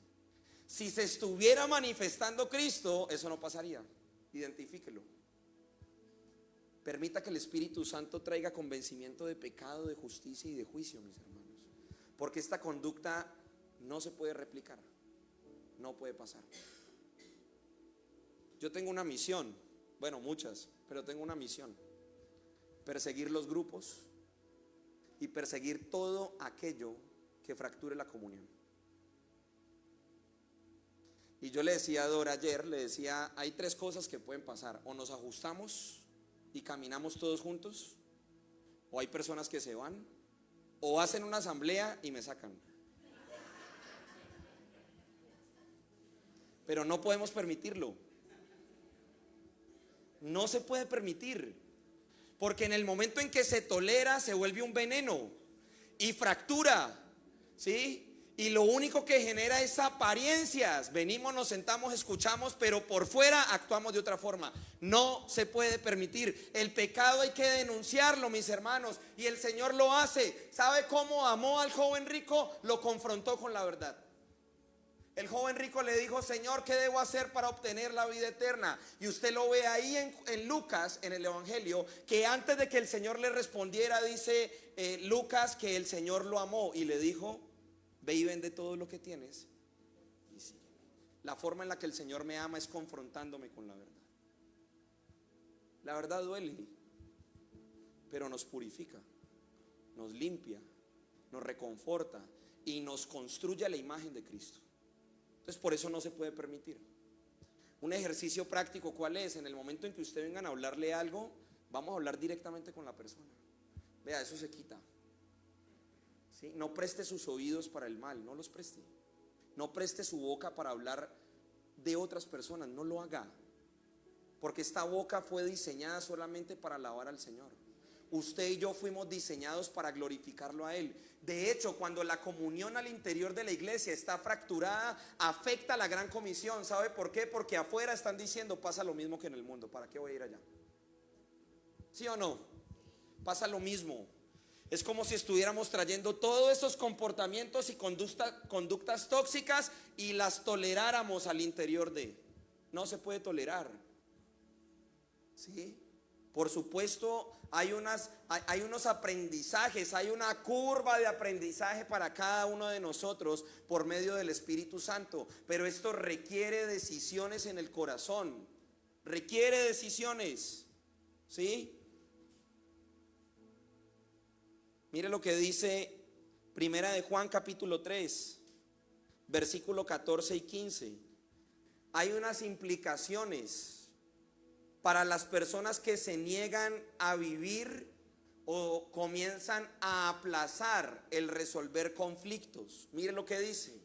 Speaker 1: Si se estuviera manifestando Cristo, eso no pasaría. Identifíquelo. Permita que el Espíritu Santo traiga convencimiento de pecado, de justicia y de juicio, mis hermanos. Porque esta conducta no se puede replicar. No puede pasar. Yo tengo una misión, bueno, muchas, pero tengo una misión: perseguir los grupos y perseguir todo aquello que fracture la comunión. Y yo le decía a Dora ayer, le decía, hay tres cosas que pueden pasar: o nos ajustamos y caminamos todos juntos, o hay personas que se van, o hacen una asamblea y me sacan. Pero no podemos permitirlo. No se puede permitir, porque en el momento en que se tolera se vuelve un veneno y fractura, ¿sí? Y lo único que genera es apariencias. Venimos, nos sentamos, escuchamos, pero por fuera actuamos de otra forma. No se puede permitir. El pecado hay que denunciarlo, mis hermanos, y el Señor lo hace. ¿Sabe cómo amó al joven rico? Lo confrontó con la verdad. El joven rico le dijo: Señor, ¿qué debo hacer para obtener la vida eterna? Y usted lo ve ahí en Lucas, en el Evangelio, que antes de que el Señor le respondiera, dice Lucas que el Señor lo amó y le dijo: ve y vende todo lo que tienes y sígueme. La forma en la que el Señor me ama es confrontándome con la verdad. La verdad duele, pero nos purifica, nos limpia, nos reconforta y nos construye a la imagen de Cristo. Entonces, por eso no se puede permitir. Un ejercicio práctico, ¿cuál es? En el momento en que usted vengan a hablarle algo, vamos a hablar directamente con la persona. Vea, eso se quita, ¿sí? No preste sus oídos para el mal, no los preste. No preste su boca para hablar de otras personas, no lo haga. Porque esta boca fue diseñada solamente para alabar al Señor. Usted y yo fuimos diseñados para glorificarlo a Él. De hecho, cuando la comunión al interior de la iglesia está fracturada, afecta a la gran comisión. ¿Sabe por qué? Porque afuera están diciendo: pasa lo mismo que en el mundo, ¿para qué voy a ir allá? ¿Sí o no? Pasa lo mismo. Es como si estuviéramos trayendo todos esos comportamientos y conductas tóxicas y las toleráramos al interior de. No se puede tolerar, ¿sí? Por supuesto, hay unos aprendizajes, hay una curva de aprendizaje para cada uno de nosotros por medio del Espíritu Santo, pero esto requiere decisiones en el corazón, requiere decisiones, ¿sí? Mire lo que dice Primera de Juan capítulo 3, versículo 14 y 15. Hay unas implicaciones para las personas que se niegan a vivir o comienzan a aplazar el resolver conflictos. Mire lo que dice: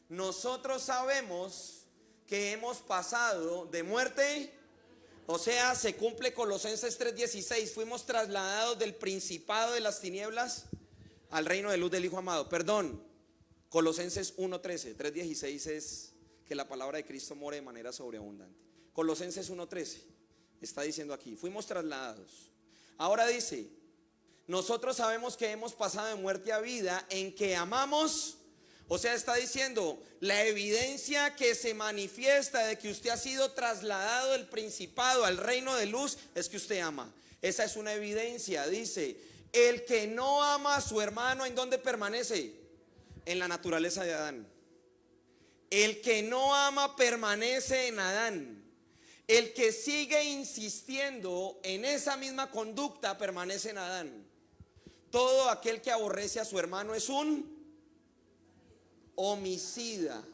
Speaker 1: nosotros sabemos que hemos pasado de muerte, o sea, se cumple Colosenses 3:16, fuimos trasladados del principado de las tinieblas al reino de luz del Hijo amado. Perdón, Colosenses 1:13, 3:16 es que la palabra de Cristo more de manera sobreabundante. Colosenses 1:13 está diciendo aquí: fuimos trasladados. Ahora dice: nosotros sabemos que hemos pasado de muerte a vida en que amamos. O sea, está diciendo, la evidencia que se manifiesta de que usted ha sido trasladado del principado al reino de luz es que usted ama. Esa es una evidencia. Dice: el que no ama a su hermano, ¿en dónde permanece? En la naturaleza de Adán. El que no ama permanece en Adán. El que sigue insistiendo en esa misma conducta permanece en Adán. Todo aquel que aborrece a su hermano es un homicida.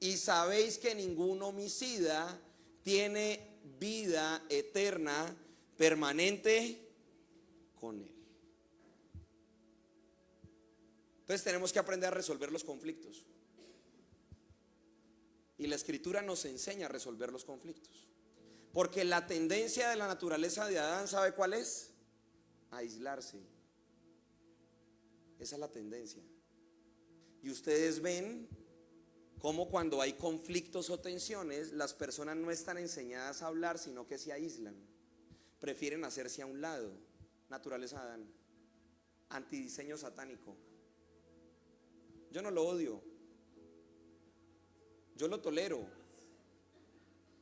Speaker 1: Y sabéis que ningún homicida tiene vida eterna permanente con él. Entonces tenemos que aprender a resolver los conflictos. Y la Escritura nos enseña a resolver los conflictos. Porque la tendencia de la naturaleza de Adán, ¿sabe cuál es? Aislarse. Esa es la tendencia. Y ustedes ven cómo cuando hay conflictos o tensiones, las personas no están enseñadas a hablar, sino que se aíslan. Prefieren hacerse a un lado. Naturaleza de Adán. Antidiseño satánico. Yo no lo odio, yo lo tolero.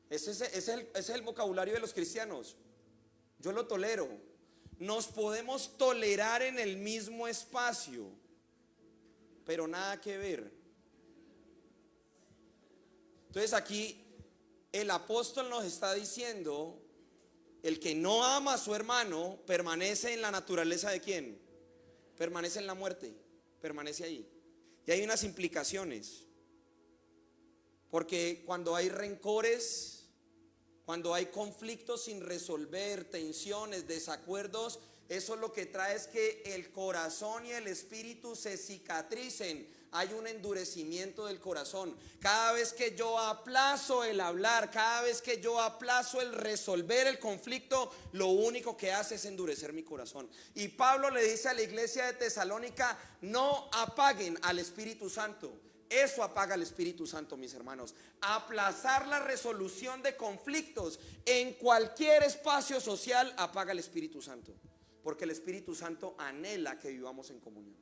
Speaker 1: Ese es el vocabulario de los cristianos. Yo lo tolero. Nos podemos tolerar en el mismo espacio, pero nada que ver. Entonces aquí el apóstol nos está diciendo: el que no ama a su hermano permanece en la naturaleza de ¿quién? Permanece en la muerte, permanece ahí. Y hay unas implicaciones. Porque cuando hay rencores, cuando hay conflictos sin resolver, tensiones, desacuerdos, eso lo que trae es que el corazón y el espíritu se cicatricen. Hay un endurecimiento del corazón. Cada vez que yo aplazo el hablar, cada vez que yo aplazo el resolver el conflicto, lo único que hace es endurecer mi corazón. Y Pablo le dice a la iglesia de Tesalónica: no apaguen al Espíritu Santo. Eso apaga al Espíritu Santo, mis hermanos. Aplazar la resolución de conflictos en cualquier espacio social apaga al Espíritu Santo, porque el Espíritu Santo anhela que vivamos en comunión.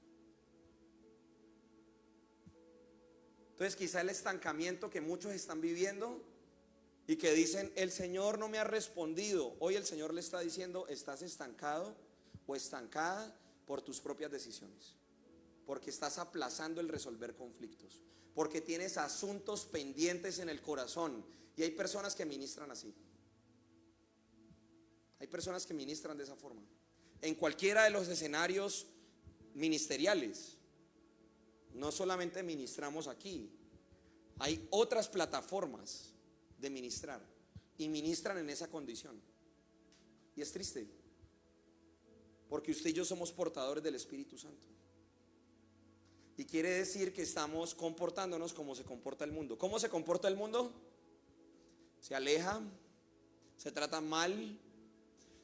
Speaker 1: Entonces quizá el estancamiento que muchos están viviendo y que dicen: el Señor no me ha respondido. Hoy el Señor le está diciendo: estás estancado o estancada por tus propias decisiones, porque estás aplazando el resolver conflictos, porque tienes asuntos pendientes en el corazón. Y hay personas que ministran así. Hay personas que ministran de esa forma en cualquiera de los escenarios ministeriales. No solamente ministramos aquí, hay otras plataformas de ministrar y ministran en esa condición. Y es triste, porque usted y yo somos portadores del Espíritu Santo. Y quiere decir que estamos comportándonos como se comporta el mundo. ¿Cómo se comporta el mundo? Se aleja, se trata mal,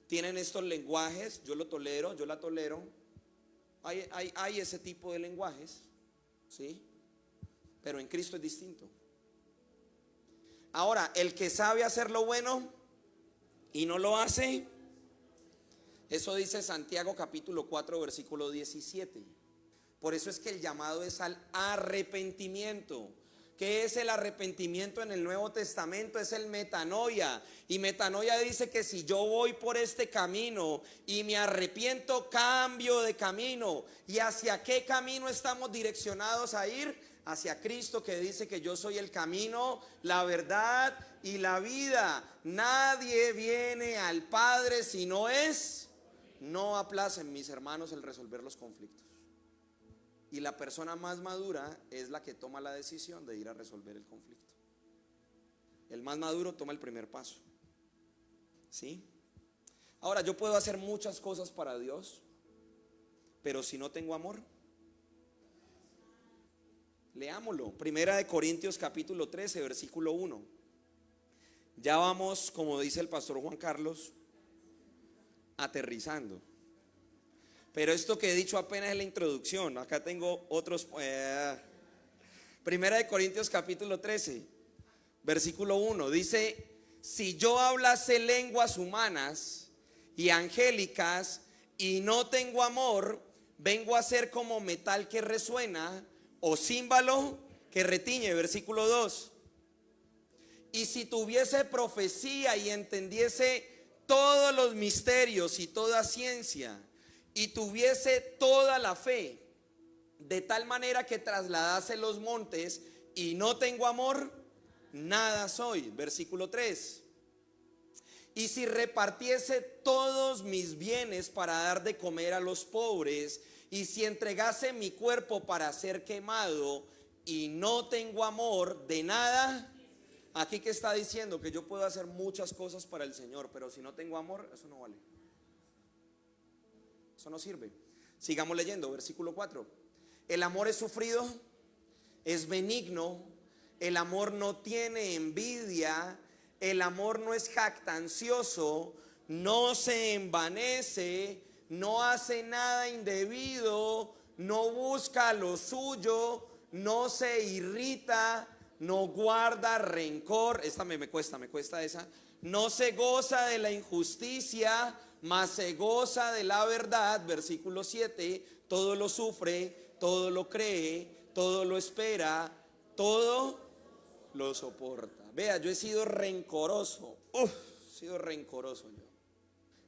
Speaker 1: tienen estos lenguajes. Yo lo tolero, yo la tolero. Hay ese tipo de lenguajes, ¿sí? Pero en Cristo es distinto. Ahora, el que sabe hacer lo bueno y no lo hace, eso dice Santiago capítulo 4 versículo 17. Por eso es que el llamado es al arrepentimiento. ¿Qué es el arrepentimiento en el Nuevo Testamento? Es el metanoia. Y metanoia dice que si yo voy por este camino y me arrepiento, cambio de camino. ¿Y hacia qué camino estamos direccionados a ir? Hacia Cristo, que dice que yo soy el camino, la verdad y la vida. Nadie viene al Padre si no es. No aplacen, mis hermanos, el resolver los conflictos. Y la persona más madura es la que toma la decisión de ir a resolver el conflicto. El más maduro toma el primer paso, ¿sí? Ahora, yo puedo hacer muchas cosas para Dios, pero si no tengo amor, leámoslo. Primera de Corintios capítulo 13 versículo 1. Ya vamos, como dice el pastor Juan Carlos, aterrizando. Pero esto que he dicho apenas es la introducción. Acá tengo otros. Primera de Corintios capítulo 13 versículo 1 dice: si yo hablase lenguas humanas y angélicas y no tengo amor, vengo a ser como metal que resuena o címbalo que retiñe. Versículo 2. Y si tuviese profecía y entendiese todos los misterios y toda ciencia, y tuviese toda la fe, de tal manera que trasladase los montes, y no tengo amor, nada soy. Versículo 3. Y si repartiese todos mis bienes para dar de comer a los pobres, y si entregase mi cuerpo para ser quemado, y no tengo amor, de nada. Aquí que está diciendo que yo puedo hacer muchas cosas para el Señor, pero si no tengo amor, eso no vale. Eso no sirve. Sigamos leyendo, versículo 4. El amor es sufrido, es benigno, el amor no tiene envidia, el amor no es jactancioso, no se envanece, no hace nada indebido, no busca lo suyo, no se irrita, no guarda rencor. Esta me cuesta esa. No se goza de la injusticia, mas se goza de la verdad. Versículo 7. Todo lo sufre, todo lo cree, todo lo espera, todo lo soporta. Vea, yo he sido rencoroso. He sido rencoroso yo.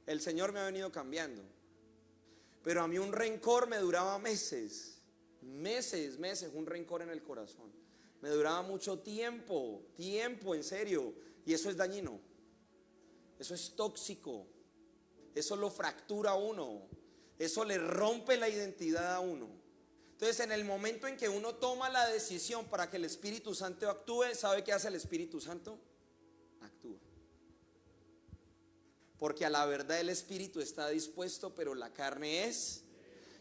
Speaker 1: El Señor me ha venido cambiando, pero a mí un rencor me duraba meses, un rencor en el corazón. Me duraba mucho tiempo, en serio. Y eso es dañino, eso es tóxico, eso lo fractura a uno, eso le rompe la identidad a uno. Entonces, en el momento en que uno toma la decisión para que el Espíritu Santo actúe, ¿sabe qué hace el Espíritu Santo? Actúa. Porque a la verdad el Espíritu está dispuesto, pero la carne es.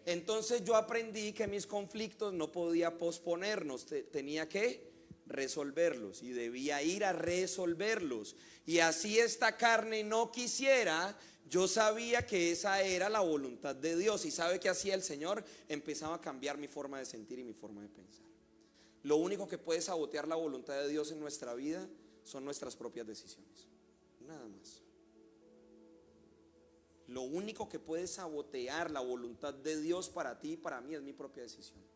Speaker 1: Entonces yo aprendí que mis conflictos no podía posponernos, tenía que resolverlos y debía ir a resolverlos. Y así esta carne no quisiera, yo sabía que esa era la voluntad de Dios. ¿Y sabe qué hacía el Señor? Empezaba a cambiar mi forma de sentir y mi forma de pensar. Lo único que puede sabotear la voluntad de Dios en nuestra vida son nuestras propias decisiones. Nada más. Lo único que puede sabotear la voluntad de Dios para ti y para mí es mi propia decisión.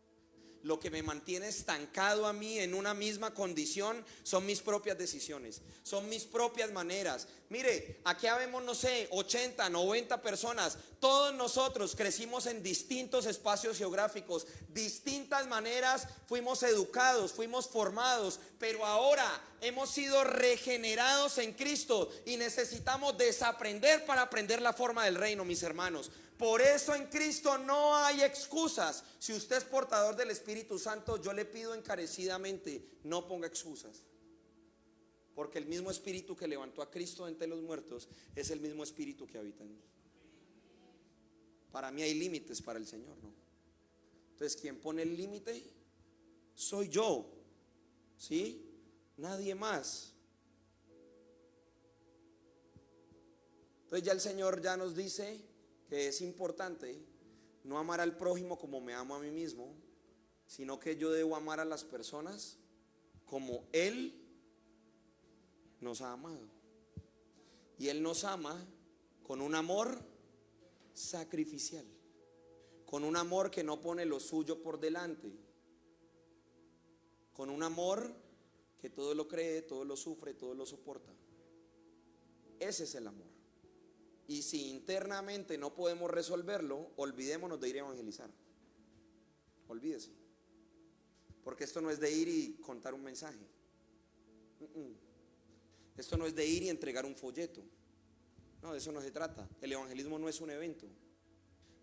Speaker 1: Lo que me mantiene estancado a mí en una misma condición son mis propias decisiones, son mis propias maneras. Mire, aquí habemos, no sé, 80, 90 personas. Todos nosotros crecimos en distintos espacios geográficos, distintas maneras, fuimos educados, fuimos formados, pero ahora hemos sido regenerados en Cristo y necesitamos desaprender para aprender la forma del reino, mis hermanos. Por eso en Cristo no hay excusas. Si usted es portador del Espíritu Santo, yo le pido encarecidamente, no ponga excusas. Porque el mismo Espíritu que levantó a Cristo entre los muertos es el mismo Espíritu que habita en mí. Para mí hay límites, para el Señor no. Entonces, ¿quién pone el límite? Soy yo. ¿Sí? Nadie más. Entonces ya el Señor ya nos dice que es importante no amar al prójimo como me amo a mí mismo, sino que yo debo amar a las personas como Él nos ha amado. Y Él nos ama con un amor sacrificial, con un amor que no pone lo suyo por delante, con un amor que todo lo cree, todo lo sufre, todo lo soporta. Ese es el amor. Y si internamente no podemos resolverlo, olvidémonos de ir a evangelizar. Olvídese. Porque esto no es de ir y contar un mensaje. Esto no es de ir y entregar un folleto. No, de eso no se trata. El evangelismo no es un evento.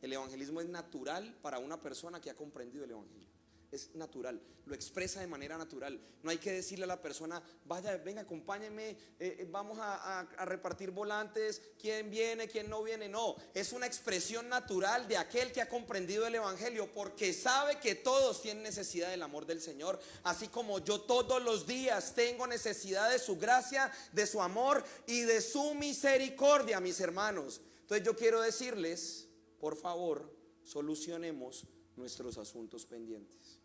Speaker 1: El evangelismo es natural para una persona que ha comprendido el evangelio. Es natural, lo expresa de manera natural. No hay que decirle a la persona, vaya, venga, acompáñenme, vamos a repartir volantes, quién viene, quién no viene. No, es una expresión natural de aquel que ha comprendido el evangelio, porque sabe que todos tienen necesidad del amor del Señor, así como yo todos los días tengo necesidad de su gracia, de su amor y de su misericordia, mis hermanos. Entonces yo quiero decirles, por favor, solucionemos nuestros asuntos pendientes.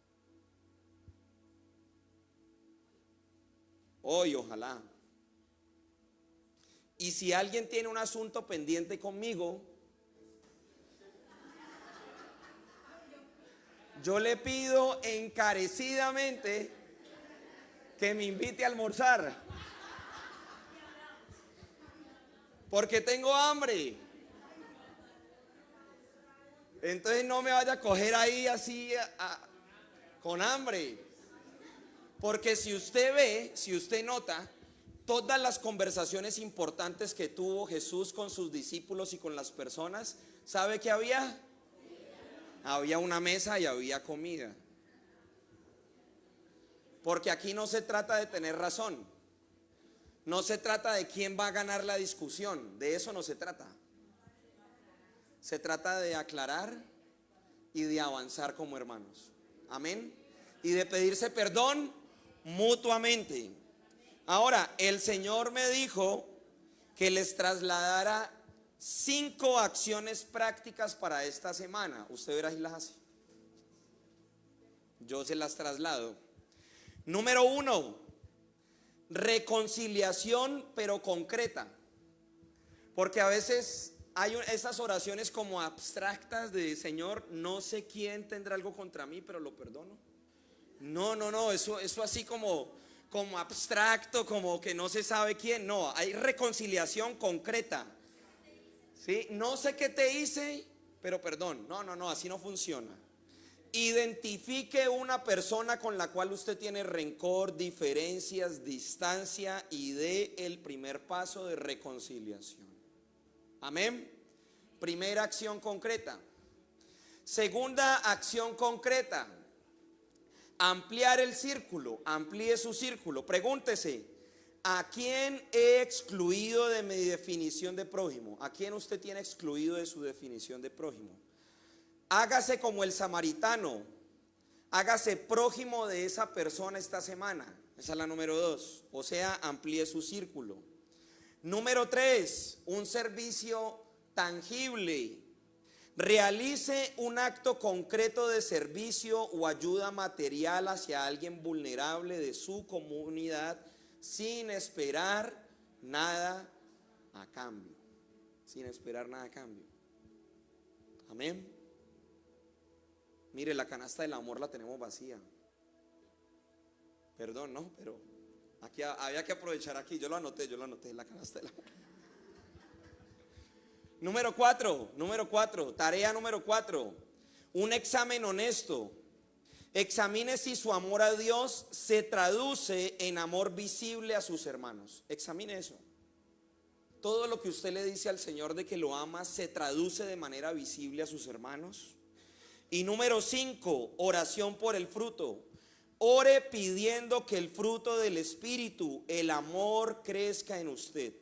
Speaker 1: Hoy, ojalá. Y si alguien tiene un asunto pendiente conmigo, yo le pido encarecidamente que me invite a almorzar, porque tengo hambre. Entonces no me vaya a coger ahí así con hambre. Porque si usted ve, si usted nota, todas las conversaciones importantes que tuvo Jesús con sus discípulos y con las personas, ¿sabe qué había? Había una mesa y había comida. Porque aquí no se trata de tener razón. No se trata de quién va a ganar la discusión. De eso no se trata. Se trata de aclarar y de avanzar como hermanos. Amén. Y de pedirse perdón mutuamente. Ahora, el Señor me dijo que les trasladara 5 acciones prácticas para esta semana. Usted verá si las hace. Yo se las traslado. Número 1, reconciliación pero concreta. Porque a veces hay esas oraciones como abstractas de Señor, no sé quién tendrá algo contra mí, pero lo perdono. No, eso así como abstracto, como que no se sabe quién. No, hay reconciliación concreta. ¿Sí? No sé qué te hice, pero perdón. No, así no funciona. Identifique una persona con la cual usted tiene rencor, diferencias, distancia y dé el primer paso de reconciliación. Amén. Primera acción concreta. Segunda acción concreta: ampliar el círculo. Amplíe su círculo. Pregúntese: ¿a quién he excluido de mi definición de prójimo? ¿A quién usted tiene excluido de su definición de prójimo? Hágase como el samaritano. Hágase prójimo de esa persona esta semana. Esa es la número 2. O sea, amplíe su círculo. Número 3, un servicio tangible. Realice un acto concreto de servicio o ayuda material hacia alguien vulnerable de su comunidad sin esperar nada a cambio. Sin esperar nada a cambio. Amén. Mire, la canasta del amor la tenemos vacía. Perdón, ¿no? Pero aquí había que aprovechar aquí. Yo lo anoté, la canasta del amor. Número 4, tarea número 4, un examen honesto. Examine si su amor a Dios se traduce en amor visible a sus hermanos. Examine eso. Todo lo que usted le dice al Señor de que lo ama se traduce de manera visible a sus hermanos. Y número 5, oración por el fruto. Ore pidiendo que el fruto del Espíritu, el amor, crezca en usted,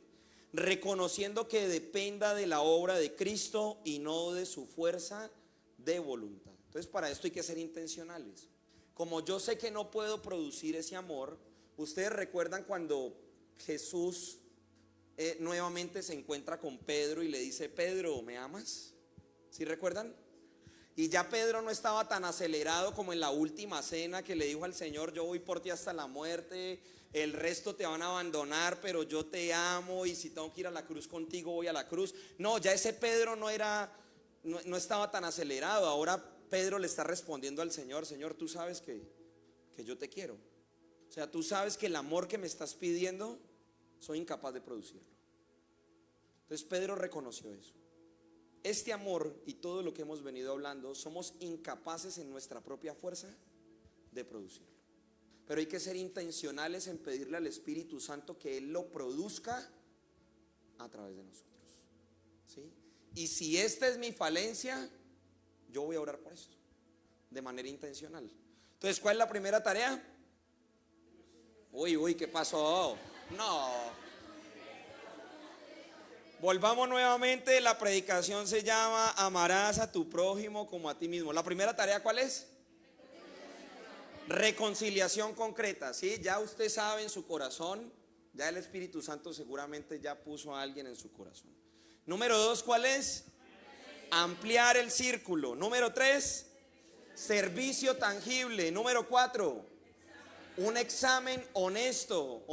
Speaker 1: reconociendo que dependa de la obra de Cristo y no de su fuerza de voluntad. Entonces, para esto hay que ser intencionales. Como yo sé que no puedo producir ese amor, ustedes recuerdan cuando Jesús nuevamente se encuentra con Pedro y le dice: Pedro, ¿me amas? ¿Sí recuerdan? Y ya Pedro no estaba tan acelerado como en la última cena, que le dijo al Señor: yo voy por ti hasta la muerte, el resto te van a abandonar, pero yo te amo, y si tengo que ir a la cruz contigo, voy a la cruz. No, ya ese Pedro no estaba tan acelerado. Ahora Pedro le está respondiendo al Señor: Señor, tú sabes que yo te quiero. O sea, tú sabes que el amor que me estás pidiendo soy incapaz de producirlo. Entonces Pedro reconoció eso. Este amor y todo lo que hemos venido hablando, somos incapaces en nuestra propia fuerza de producirlo. Pero hay que ser intencionales en pedirle al Espíritu Santo que Él lo produzca a través de nosotros, ¿sí? Y si esta es mi falencia, yo voy a orar por esto de manera intencional. Entonces, ¿cuál es la primera tarea? Uy, ¿qué pasó? No. Volvamos nuevamente. La predicación se llama amarás a tu prójimo como a ti mismo. La primera tarea, ¿cuál es? Reconciliación concreta, ¿sí? Ya usted sabe en su corazón, ya el Espíritu Santo seguramente ya puso a alguien en su corazón. Número 2, ¿cuál es? Ampliar el círculo. Número 3, servicio tangible. Número 4, un examen honesto.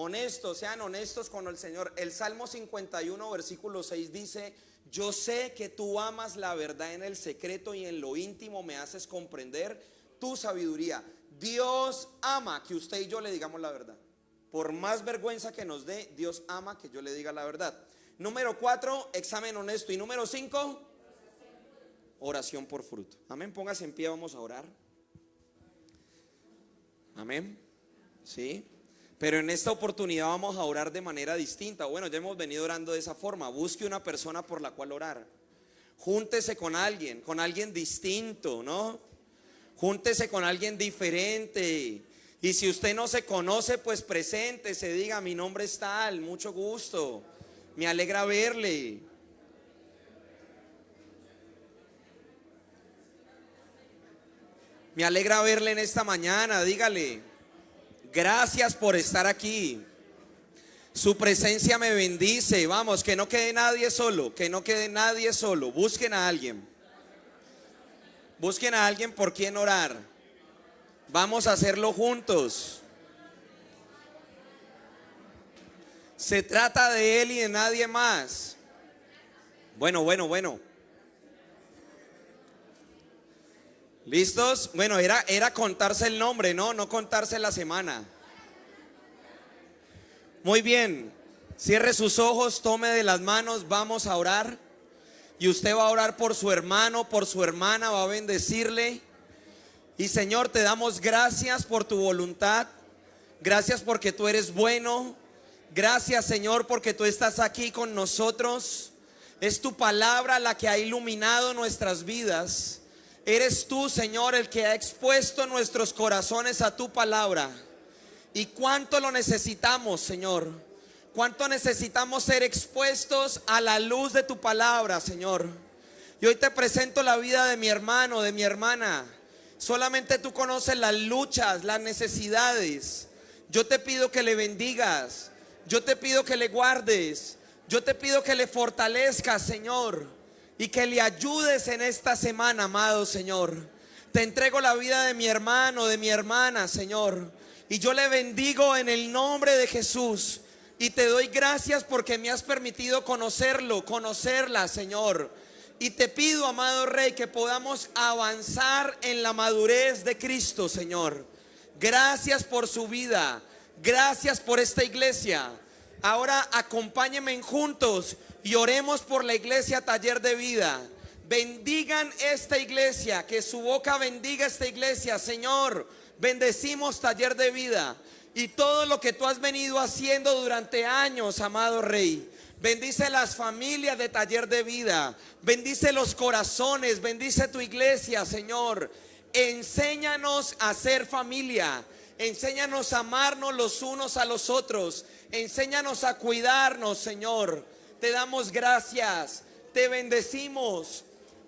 Speaker 1: Sean honestos con el Señor. El Salmo 51 versículo 6 dice: yo sé que tú amas la verdad en el secreto y en lo íntimo me haces comprender tu sabiduría. Dios ama que usted y yo le digamos la verdad. Por más vergüenza que nos dé, Dios ama que yo le diga la verdad. Número 4, examen honesto. Y número 5, oración por fruto. Amén, póngase en pie, vamos a orar. Amén. Sí, pero en esta oportunidad vamos a orar de manera distinta. Bueno, ya hemos venido orando de esa forma. Busque una persona por la cual orar. Júntese con alguien distinto, ¿no? Júntese con alguien diferente. Y si usted no se conoce, pues preséntese, diga: mi nombre es tal, mucho gusto, me alegra verle. Me alegra verle en esta mañana, dígale: gracias por estar aquí. Su presencia me bendice. Vamos, que no quede nadie solo, Busquen a alguien. Busquen a alguien por quien orar. Vamos a hacerlo juntos. Se trata de Él y de nadie más. Bueno. ¿Listos? Bueno, era contarse el nombre, no contarse la semana. Muy bien. Cierre sus ojos, tome de las manos, vamos a orar. Y usted va a orar por su hermano, por su hermana, va a bendecirle. Y Señor, te damos gracias por tu voluntad. Gracias porque tú eres bueno. Gracias, Señor, porque tú estás aquí con nosotros. Es tu palabra la que ha iluminado nuestras vidas. Eres tú, Señor, el que ha expuesto nuestros corazones a tu palabra. Y cuánto lo necesitamos, Señor. Cuánto necesitamos ser expuestos a la luz de tu palabra, Señor. Y hoy te presento la vida de mi hermano, de mi hermana. Solamente tú conoces las luchas, las necesidades. Yo te pido que le bendigas. Yo te pido que le guardes. Yo te pido que le fortalezcas, Señor, y que le ayudes en esta semana, amado Señor. Te entrego la vida de mi hermano, de mi hermana, Señor, y yo le bendigo en el nombre de Jesús. Y te doy gracias porque me has permitido conocerlo, conocerla, Señor. Y te pido, amado Rey, que podamos avanzar en la madurez de Cristo, Señor. Gracias por su vida. Gracias por esta iglesia. Ahora acompáñenme juntos y oremos por la iglesia Taller de Vida. Bendigan esta iglesia, que su boca bendiga esta iglesia. Señor, bendecimos Taller de Vida y todo lo que tú has venido haciendo durante años, amado Rey. Bendice las familias de Taller de Vida. Bendice los corazones. Bendice tu iglesia, Señor. Enséñanos a ser familia. Enséñanos a amarnos los unos a los otros. Enséñanos a cuidarnos, Señor. Te damos gracias. Te bendecimos.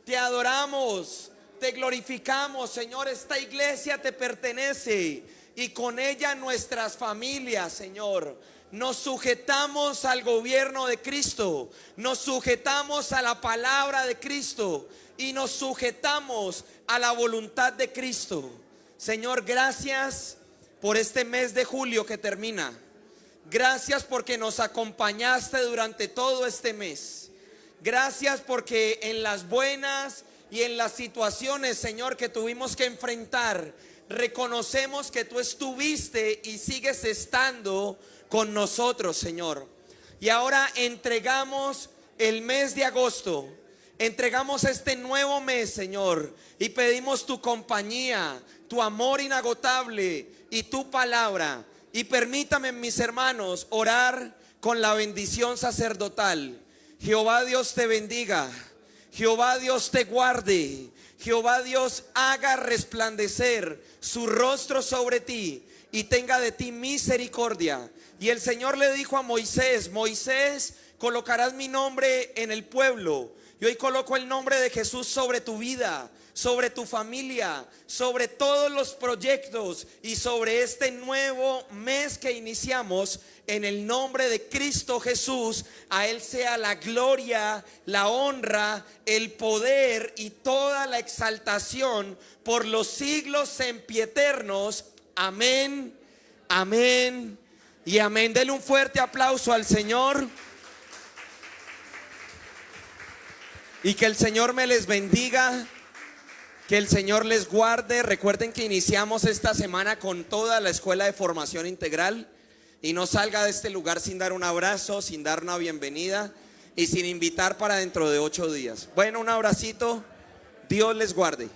Speaker 1: Te adoramos. Te glorificamos, Señor. Esta iglesia te pertenece y con ella nuestras familias, Señor. Nos sujetamos al gobierno de Cristo. Nos sujetamos a la palabra de Cristo. Y nos sujetamos a la voluntad de Cristo. Señor, gracias por este mes de julio que termina. Gracias porque nos acompañaste durante todo este mes. Gracias porque en las buenas y en las situaciones, Señor, que tuvimos que enfrentar, reconocemos que tú estuviste y sigues estando con nosotros, Señor. Y ahora entregamos el mes de agosto. Entregamos este nuevo mes, Señor, y pedimos tu compañía, tu amor inagotable y tu palabra. Y permítame, mis hermanos, orar con la bendición sacerdotal. Jehová Dios te bendiga. Jehová Dios te guarde. Jehová Dios haga resplandecer su rostro sobre ti y tenga de ti misericordia. Y el Señor le dijo a Moisés: Moisés, colocarás mi nombre en el pueblo. Y hoy coloco el nombre de Jesús sobre tu vida, sobre tu familia, sobre todos los proyectos y sobre este nuevo mes que iniciamos. En el nombre de Cristo Jesús, a Él sea la gloria, la honra, el poder y toda la exaltación por los siglos sempiternos. Amén, amén y amén. Denle un fuerte aplauso al Señor. Y que el Señor me les bendiga, que el Señor les guarde. Recuerden que iniciamos esta semana con toda la escuela de formación integral. Y no salga de este lugar sin dar un abrazo, sin dar una bienvenida y sin invitar para dentro de 8 días. Bueno, un abracito. Dios les guarde.